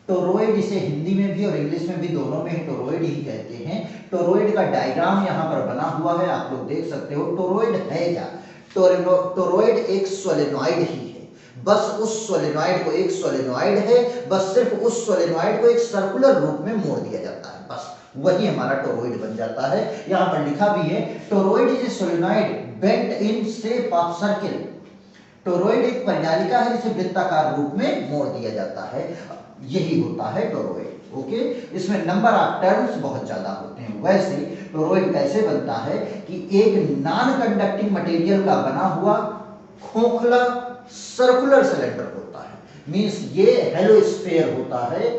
टोरॉइड इसे हिंदी में भी और इंग्लिश में भी दोनों में ही टोरॉइड ही कहते हैं। टोरॉइड का डायग्राम यहाँ पर बना हुआ है, आप लोग देख सकते हो। टोरॉइड है क्या? टोरॉइड एक सोलेनॉइड ही है। बस उस सोलेनॉइड को, एक सोलेनॉइड है, बस सिर्फ उस सोलेनॉइड को एक सर्कुलर रूप में मोड़ दिया जाता है, बस वही हमारा टोरॉइड बन जाता है। यहाँ पर लिखा भी है, toroid is a solenoid bent in shape of circle. Toroid एक परिणालिका है जिसे वृत्ताकार रूप में मोड़ दिया जाता है, यही होता है टोरॉइड। ओके, इसमें नंबर ऑफ टर्न्स बहुत ज्यादा होते हैं। वैसे टोरॉइड कैसे बनता है कि एक नॉन कंडक्टिंग मटेरियल का बना हुआ खोखला सर्कुलर सिलेंडर होता है। मींस ये हेलोस्फेयर होता है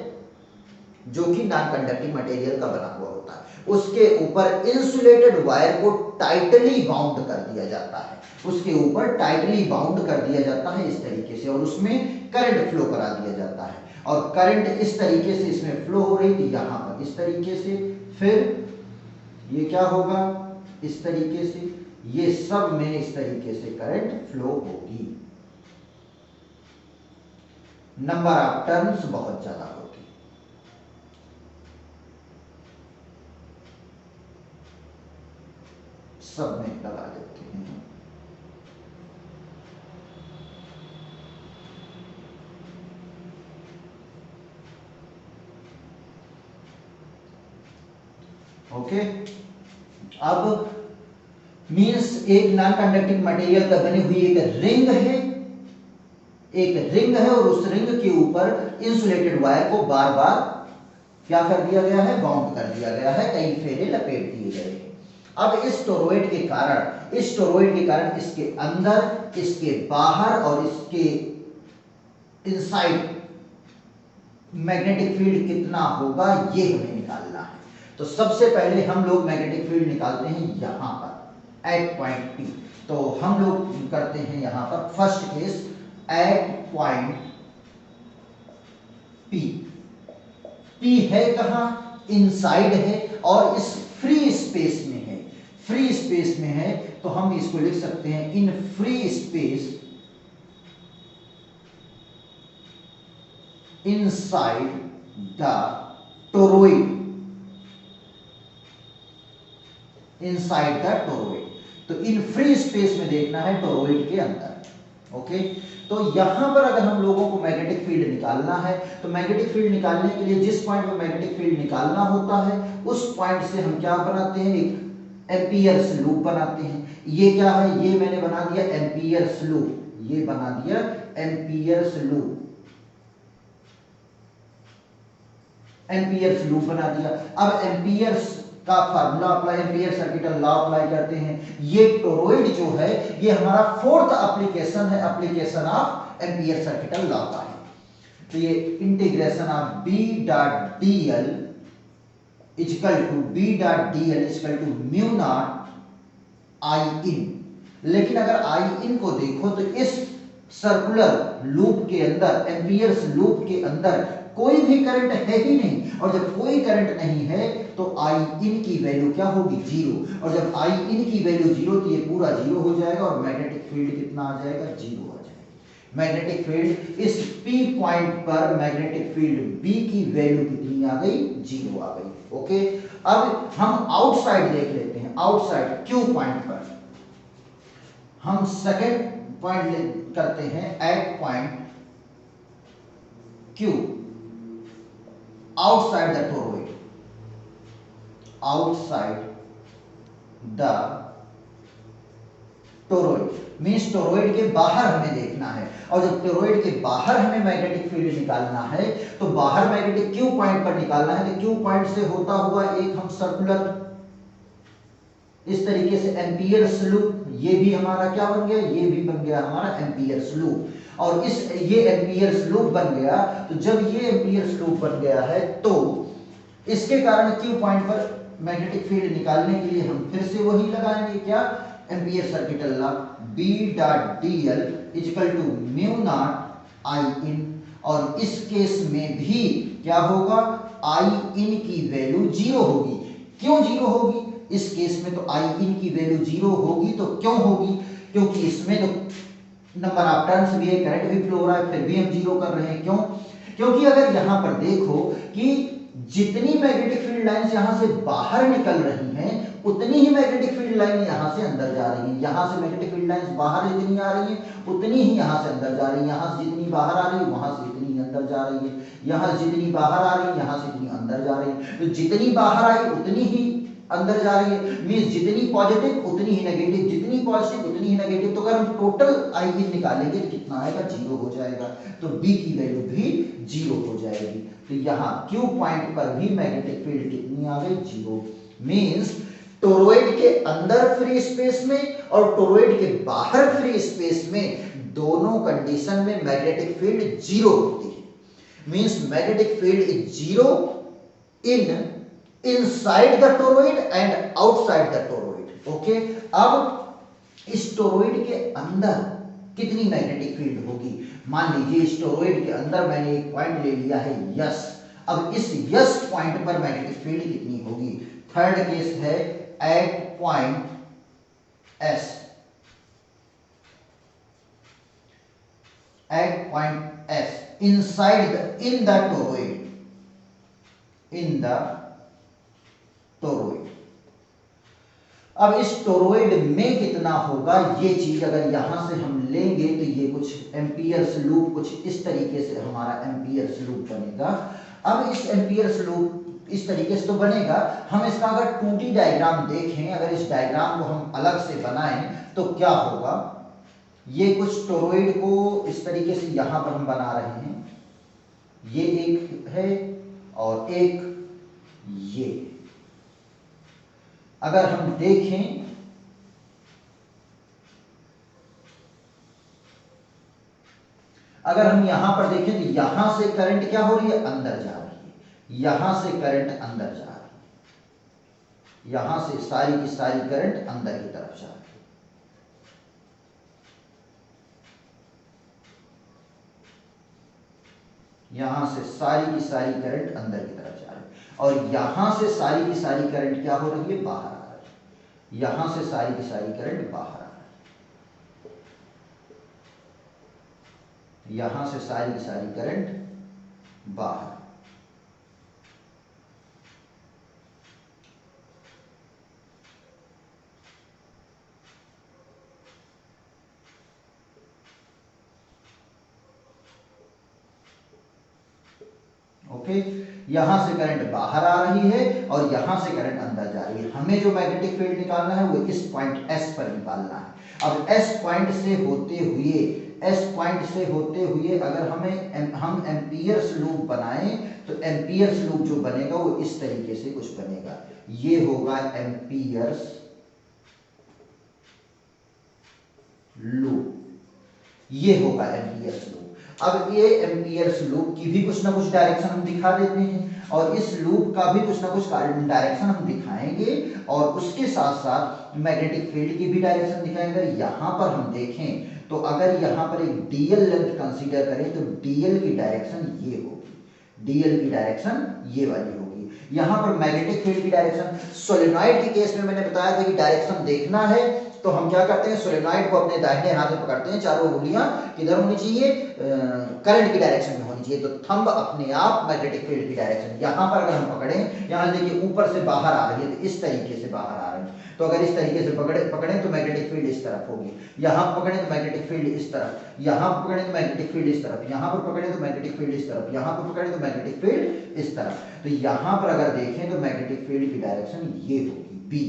जो कि नॉन कंडक्टिंग मटेरियल का बना हुआ होता है। उसके ऊपर इंसुलेटेड वायर को टाइटली बाउंड कर दिया जाता है, उसके ऊपर टाइटली बाउंड कर दिया जाता है इस तरीके से, और उसमें करंट फ्लो करा दिया जाता है। और करंट इस तरीके से इसमें फ्लो हो रही थी यहां पर इस तरीके से, फिर ये क्या होगा इस तरीके से, ये सब में इस तरीके से करंट फ्लो होगी। नंबर ऑफ टर्न्स बहुत ज्यादा होगी। सब में लगा देते हैं। ओके, अब मींस एक नॉन कंडक्टिंग मटेरियल का बनी हुई एक रिंग है, एक रिंग है, और उस रिंग के ऊपर इंसुलेटेड वायर को बार बार क्या कर दिया गया है, बाउंड कर दिया गया है, कई फेरे लपेट दिए गए हैं। अब इस टोरॉइड के कारण इसके अंदर, इसके बाहर और इसके इनसाइड मैग्नेटिक फील्ड कितना होगा ये हमें निकालना है। तो सबसे पहले हम लोग मैग्नेटिक फील्ड निकालते हैं यहां पर एट पॉइंट P। तो हम लोग करते हैं यहां पर first case at point P। P है कहां? इनसाइड है और इस फ्री स्पेस में है। फ्री स्पेस में है तो हम इसको लिख सकते हैं in free space inside the toroid, inside the toroid. तो इन फ्री स्पेस में देखना है टोरॉइड के अंदर। ओके, तो यहां पर अगर हम लोगों को मैग्नेटिक फील्ड निकालना है तो मैग्नेटिक फील्ड निकालने के लिए जिस पॉइंट पर मैग्नेटिक फील्ड निकालना होता है उस पॉइंट से हम क्या बनाते हैं, एक एम्पियर्स लूप बनाते हैं। ये क्या है, ये मैंने बना दिया एम्पियर्स लूप, ये बना दिया एम्पियर्स लूप, एम्पियर्स लूप बना दिया। अब एम्पियर्स का formula apply, Ampere circuital law apply करते हैं। ये टोरॉइड जो है ये हमारा फोर्थ एप्लीकेशन है, application of Ampere circuital law का है। तो ये integration of B dot dl equal to B dot dl equal to mu naught I in. लेकिन अगर I इन को देखो तो इस सर्कुलर लूप के अंदर, एम्पियर्स लूप के अंदर कोई भी करंट है ही नहीं, और जब कोई करंट नहीं है तो आई इन की वैल्यू क्या होगी, जीरो। और जब आई इन की वैल्यू जीरो तो ये पूरा जीरो हो जाएगा और मैग्नेटिक फील्ड कितना आ जाएगा, जीरो आ जाएगा। मैग्नेटिक फील्ड इस P पॉइंट पर मैग्नेटिक फील्ड B की वैल्यू कितनी आ गई, जीरो आ गई। ओके, अब हम आउटसाइड देख लेते हैं। आउटसाइड Q पॉइंट पर हम सेकेंड पॉइंट करते हैं at point Q outside the toroid, outside the toroid means toroid के बाहर हमें देखना है। और जब टोरॉइड के बाहर हमें मैग्नेटिक फील्ड निकालना है तो बाहर मैग्नेटिक Q पॉइंट पर निकालना है। तो Q पॉइंट से होता हुआ एक हम सर्कुलर इस तरीके से एम्पियर्स लूप, ये भी हमारा क्या बन गया, ये भी बन गया हमारा एम्पियर्स लूप। और इस ये एम्पियर्स लूप बन गया, तो जब ये एम्पियर्स लूप बन गया है तो इसके कारण Q पॉइंट पर मैग्नेटिक फील्ड निकालने के लिए हम फिर से वही लगाएंगे, क्या, Ampere circuital law B dot DL equal to mu naught I in, और इस केस में भी क्या होगा, I इन की वैल्यू जीरो होगी। क्यों जीरो होगी? इस केस में तो I इन की वैल्यू जीरो होगी, तो क्यों होगी? क्योंकि इसमें तो नंबर ऑफ टर्न्स भी है, करंट भी फ्लो हो रहा है, फिर भी हम जीरो कर रहे हैं। क्यों? क्योंकि अगर यहां पर देखो कि जितनी मैग्नेटिक फील्ड लाइंस यहां से बाहर निकल रही हैं, उतनी ही मैग्नेटिक फील्ड लाइन यहां से अंदर जा रही है। यहां से मैग्नेटिक फील्ड लाइंस बाहर जितनी आ रही है, उतनी ही यहां से अंदर जा रही है। यहां से जितनी बाहर आ रही है, वहां से इतनी अंदर जा रही है। यहां से जितनी बाहर आ रही है, यहां से इतनी अंदर जा रही है। तो जितनी बाहर आई उतनी ही अंदर जा रही है, मींस जितनी पॉजिटिव उतनी ही नेगेटिव, जितनी पॉजिटिव उतनी ही नेगेटिव। तो अगर हम टोटल आई इन निकालेंगे तो कितना आएगा, जीरो हो जाएगा। तो बी की वैल्यू भी जीरो हो जाएगी। तो यहाँ क्यू पॉइंट पर भी मैग्नेटिक फील्ड कितनी आ गई, जीरो। मींस टोरॉइड के अंदर फ्री स्पेस में और टोरॉइड के बाहर फ्री स्पेस में दोनों कंडीशन में मैग्नेटिक फील्ड जीरो होती है। Means magnetic field is zero in inside the toroid and outside the toroid. Okay, अब इस टोरॉइड के अंदर कितनी मैग्नेटिक फील्ड होगी? मान लीजिए इस टोरॉइड के अंदर मैंने एक पॉइंट ले लिया है यस। अब इस यस पॉइंट पर मैग्नेटिक फील्ड कितनी होगी? थर्ड केस है at point S. At point S inside in the toroid, in the toroid. अब इस टोरॉइड में कितना होगा, ये चीज अगर यहां से हम लेंगे तो ये कुछ एम्पियर्स लूप, कुछ इस तरीके से हमारा एम्पियर्स लूप बनेगा। अब इस एम्पियर्स लूप इस तरीके से तो बनेगा। हम इसका अगर 2D डायग्राम देखें, अगर इस डायग्राम को हम अलग से बनाएं तो क्या होगा, ये कुछ टोरॉइड को इस तरीके से यहां पर हम बना रहे हैं, ये एक है और एक ये। अगर हम देखें अगर हम यहां पर देखें तो यहां से करंट क्या हो रही है, अंदर जा रही है। यहां से करंट अंदर जा रही है, यहां से सारी की सारी करंट अंदर की तरफ जा रही है। यहां से सारी की सारी करंट अंदर की तरफ जा रही है, और यहां से सारी की सारी करंट क्या हो रही है, बाहर आ रही है। यहां से सारी की सारी करंट बाहर आ रही है, यहां से सारी की सारी करंट बाहर। ओके, यहां से करंट बाहर आ रही है और यहां से करंट अंदर जा रही है। हमें जो मैग्नेटिक फील्ड निकालना है वो इस पॉइंट एस पर निकालना है। अब एस पॉइंट से होते हुए, एस पॉइंट से होते हुए अगर हम एम्पियर्स लूप बनाएं तो एम्पियर्स लूप जो बनेगा वो इस तरीके से कुछ बनेगा। ये होगा एम्पियर्स लूप, ये होगा एम्पियर्स लूप। अब ये एम्पियर्स लूप की भी कुछ ना कुछ डायरेक्शन हम दिखा देते हैं, और इस लूप का भी कुछ ना कुछ डायरेक्शन हम दिखाएंगे, और उसके साथ साथ मैग्नेटिक फील्ड की भी डायरेक्शन दिखाएंगे। यहां पर हम देखें तो अगर यहां पर एक डीएल लेंथ कंसीडर करें तो डीएल की डायरेक्शन ये होगी, डीएल की डायरेक्शन ये वाली होगी। यहां पर मैग्नेटिक फील्ड की डायरेक्शन, सोलेनॉइड के केस में मैंने बताया था कि डायरेक्शन देखना है तो हम क्या करते हैं, सोलेनॉइड को अपने दाहिने हाथ में पकड़ते हैं, चारों उंगलियां किधर होनी चाहिए, करंट की डायरेक्शन में होनी चाहिए। तो थंब अपने आप मैग्नेटिक फील्ड की डायरेक्शन। यहां पर अगर हम पकड़ें, यहां देखिए ऊपर से बाहर आ रही है तो इस तरीके से बाहर आ रही है, तो अगर इस तरीके से पकड़ें तो मैग्नेटिक फील्ड इस तरफ होगी। यहां पकड़ें तो मैग्नेटिक फील्ड इस तरफ, यहां पकड़ें तो मैग्नेटिक फील्ड इस तरफ, यहां पर पकड़ें तो मैग्नेटिक फील्ड इस तरफ, यहां पर पकड़ें तो मैग्नेटिक फील्ड इस तरफ। तो यहां पर अगर देखें तो मैग्नेटिक फील्ड की डायरेक्शन ये होगी, बी।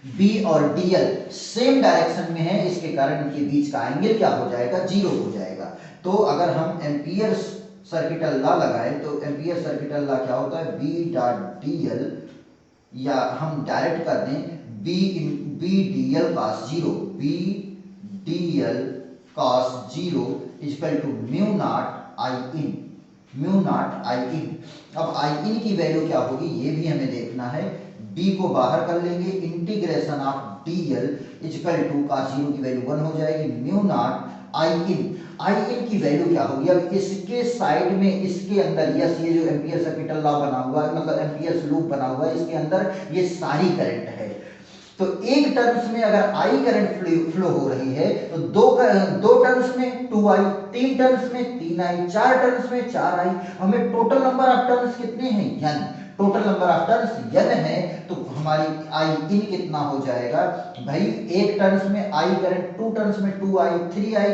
बी और डीएल सेम डायरेक्शन में है, इसके कारण इनके बीच का एंगल क्या हो जाएगा, जीरो हो जाएगा। तो अगर हम एम्पियर्स सर्किटल लॉ लगाएं तो एम्पियर सर्किटल लॉ क्या होता है, बी डॉट डीएल, या हम डायरेक्ट कर दें B dl cos zero, B dl cos zero equal to mu naught I in, mu naught I in. अब आई इन की वैल्यू क्या होगी ये भी हमें देखना है। d को बाहर कर लेंगे, integration of dl equal to cos 0 की वैल्यू 1 हो जाएगी, म्यू नॉट आई इन की वैल्यू क्या होगी? अब इसके साइड में, इसके अंदर, यस ये जो एम्पियर कैपिटल लॉ बना हुआ है, मतलब एम्पियर लूप बना हुआ है, इसके अंदर ये सारी करंट है। तो एक टर्म्स में अगर आई करंट फ्लो हो रही है तो दो टर्म्स में 2i, तीन टर्म्स में 3i, चार टर्म्स में 4i। हमें टोटल नंबर ऑफ टर्म्स कितने हैं? n। Total number of terms n है, तो हमारी आई इन कितना हो जाएगा भाई? एक टर्म्स में आई करंट, टू टर्म्स में 2i, 3i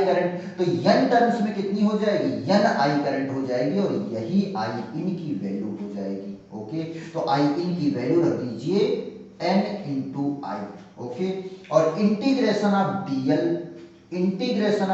करंट, तो n टर्म्स में कितनी हो जाएगी? n आई करंट हो जाएगी, और यही आई इन की वैल्यू हो जाएगी। ओके, तो आई इन की वैल्यू रख दीजिए n इंटू आई। ओके, और integration of dl, integration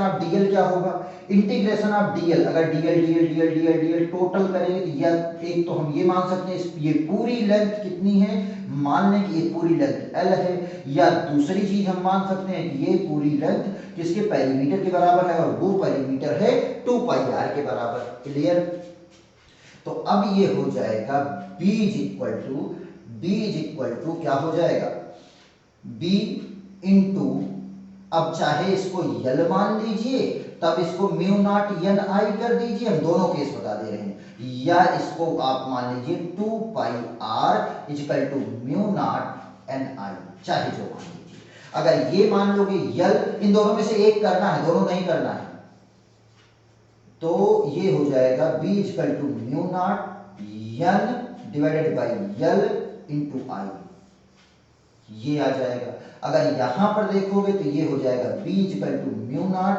of dl क्या होगा? इंटीग्रेशन ऑफ dl, अगर dl टोटल करेंगे तो या एक तो हम ये मान सकते हैं ये पूरी लेंथ कितनी है, मान लें कि ये पूरी लेंथ l है, या दूसरी चीज हम मान सकते हैं कि ये पूरी लेंथ किसके पेरीमीटर के बराबर है, और वो पेरीमीटर है 2 पाई r के बराबर। क्लियर? तो अब ये हो जाएगा b इज इक्वल टू क्या हो जाएगा? b इंटू, अब चाहे इसको यल मान लीजिए, तब इसको म्यू नॉट एन आई कर दीजिए, हम दोनों केस बता दे रहे हैं, या इसको आप मान लीजिए 2 pi r equal to mu naught N I, चाहे जो मान लीजिए। अगर ये मान लोगे यल, इन दोनों में से एक करना है, दोनों नहीं करना है, तो ये हो जाएगा b equal to mu naught N divided by L into I, ये आ जाएगा। अगर यहां पर देखोगे तो ये हो जाएगा b equal to mu naught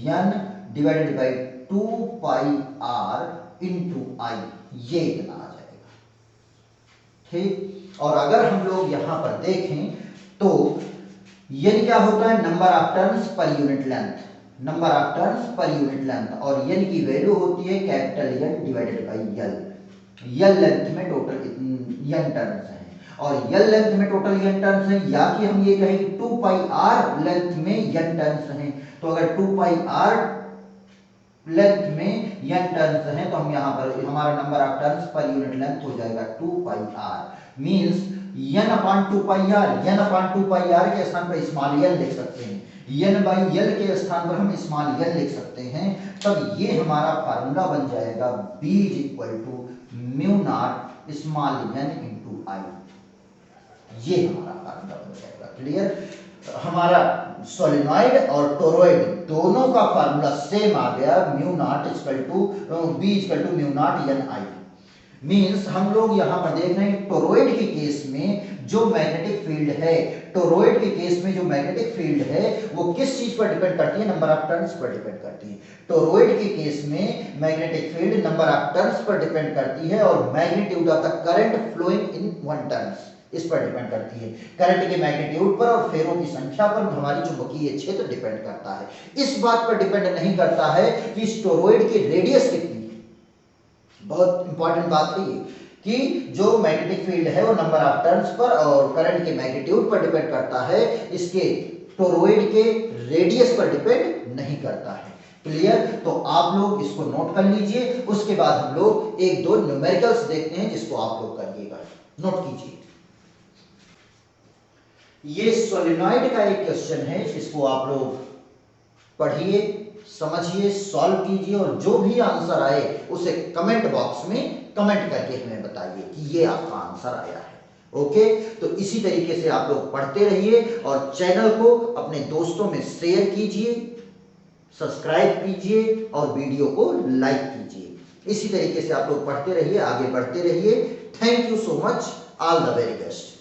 N divided by 2 pi r into I, ये इतना आ जाएगा। ठीक, और अगर हम लोग यहां पर देखें तो n क्या होता है? Number of turns per unit length, number of turns per unit length, और n की वैल्यू होती है capital N divided by L. L length में टोटल n टर्न्स हैं, और यल लेंथ में टोटल n टर्न्स हैं, या कि हम ये कहें कि 2 पाई r लेंथ में n टर्न्स हैं। तो अगर 2 पाई r लेंथ में n टर्न्स हैं, तो हम यहाँ पर हमारा number of turns per unit length हो जाएगा 2 पाई r, मींस n अपॉन 2 पाई r, n अपॉन 2 पाई r के स्थान पर स्मॉल n लिख सकते हैं, n बाई l के स्थान पर हम स्मॉल n लिख सकते हैं। तब ये हमारा फार्मूला बन जाएगा b is equal to mu naught small n into I, ये हमारा फार्मूला बन जाएगा। क्लियर? हमारा सोलेनॉइड और टोरॉइड दोनों का फार्मूला सेम आ गया, mu naught equal to b equal to mu naught N I. Means हम लोग यहां पर देख रहे हैं टोरॉइड के केस में जो मैग्नेटिक फील्ड है, टोरॉइड के केस में जो मैग्नेटिक फील्ड है वो किस चीज पर डिपेंड करती है? नंबर ऑफ टर्न्स पर डिपेंड करती है। टोरॉइड के केस में magnetic field number of turns पर डिपेंड करती है, और magnitude of the current flowing in one turns इस पर डिपेंड करती है। करंट के मैग्नीट्यूड पर और फेरों की संख्या पर हमारी चुंबकीय क्षेत्र डिपेंड करता है। इस बात पर डिपेंड नहीं करता है कि इस टोरॉइड की रेडियस कितनी है। बहुत इंपॉर्टेंट बात है ये कि जो मैग्नेटिक फील्ड है वो नंबर ऑफ टर्न्स पर और करंट के मैग्नीट्यूड पर डिपेंड करता है, इसके टोरॉइड के रेडियस पर डिपेंड नहीं करता है। क्लियर? तो आप लोग इसको नोट कर लीजिए, उसके बाद हम लोग एक दो न्यूमेरिकल्स देखते हैं जिसको आप लोग करिएगा। नोट कीजिए, ये सोलेनॉइड का एक क्वेश्चन है, इसको आप लोग पढ़िए, समझिए, सॉल्व कीजिए, और जो भी आंसर आए उसे कमेंट बॉक्स में कमेंट करके हमें बताइए कि ये आपका आंसर आया है। ओके, तो इसी तरीके से आप लोग पढ़ते रहिए और चैनल को अपने दोस्तों में शेयर कीजिए, सब्सक्राइब कीजिए और वीडियो को लाइक कीजिए। इसी तरीके से आप लोग पढ़ते रहिए, आगे बढ़ते रहिए। Thank you so much, all the very best.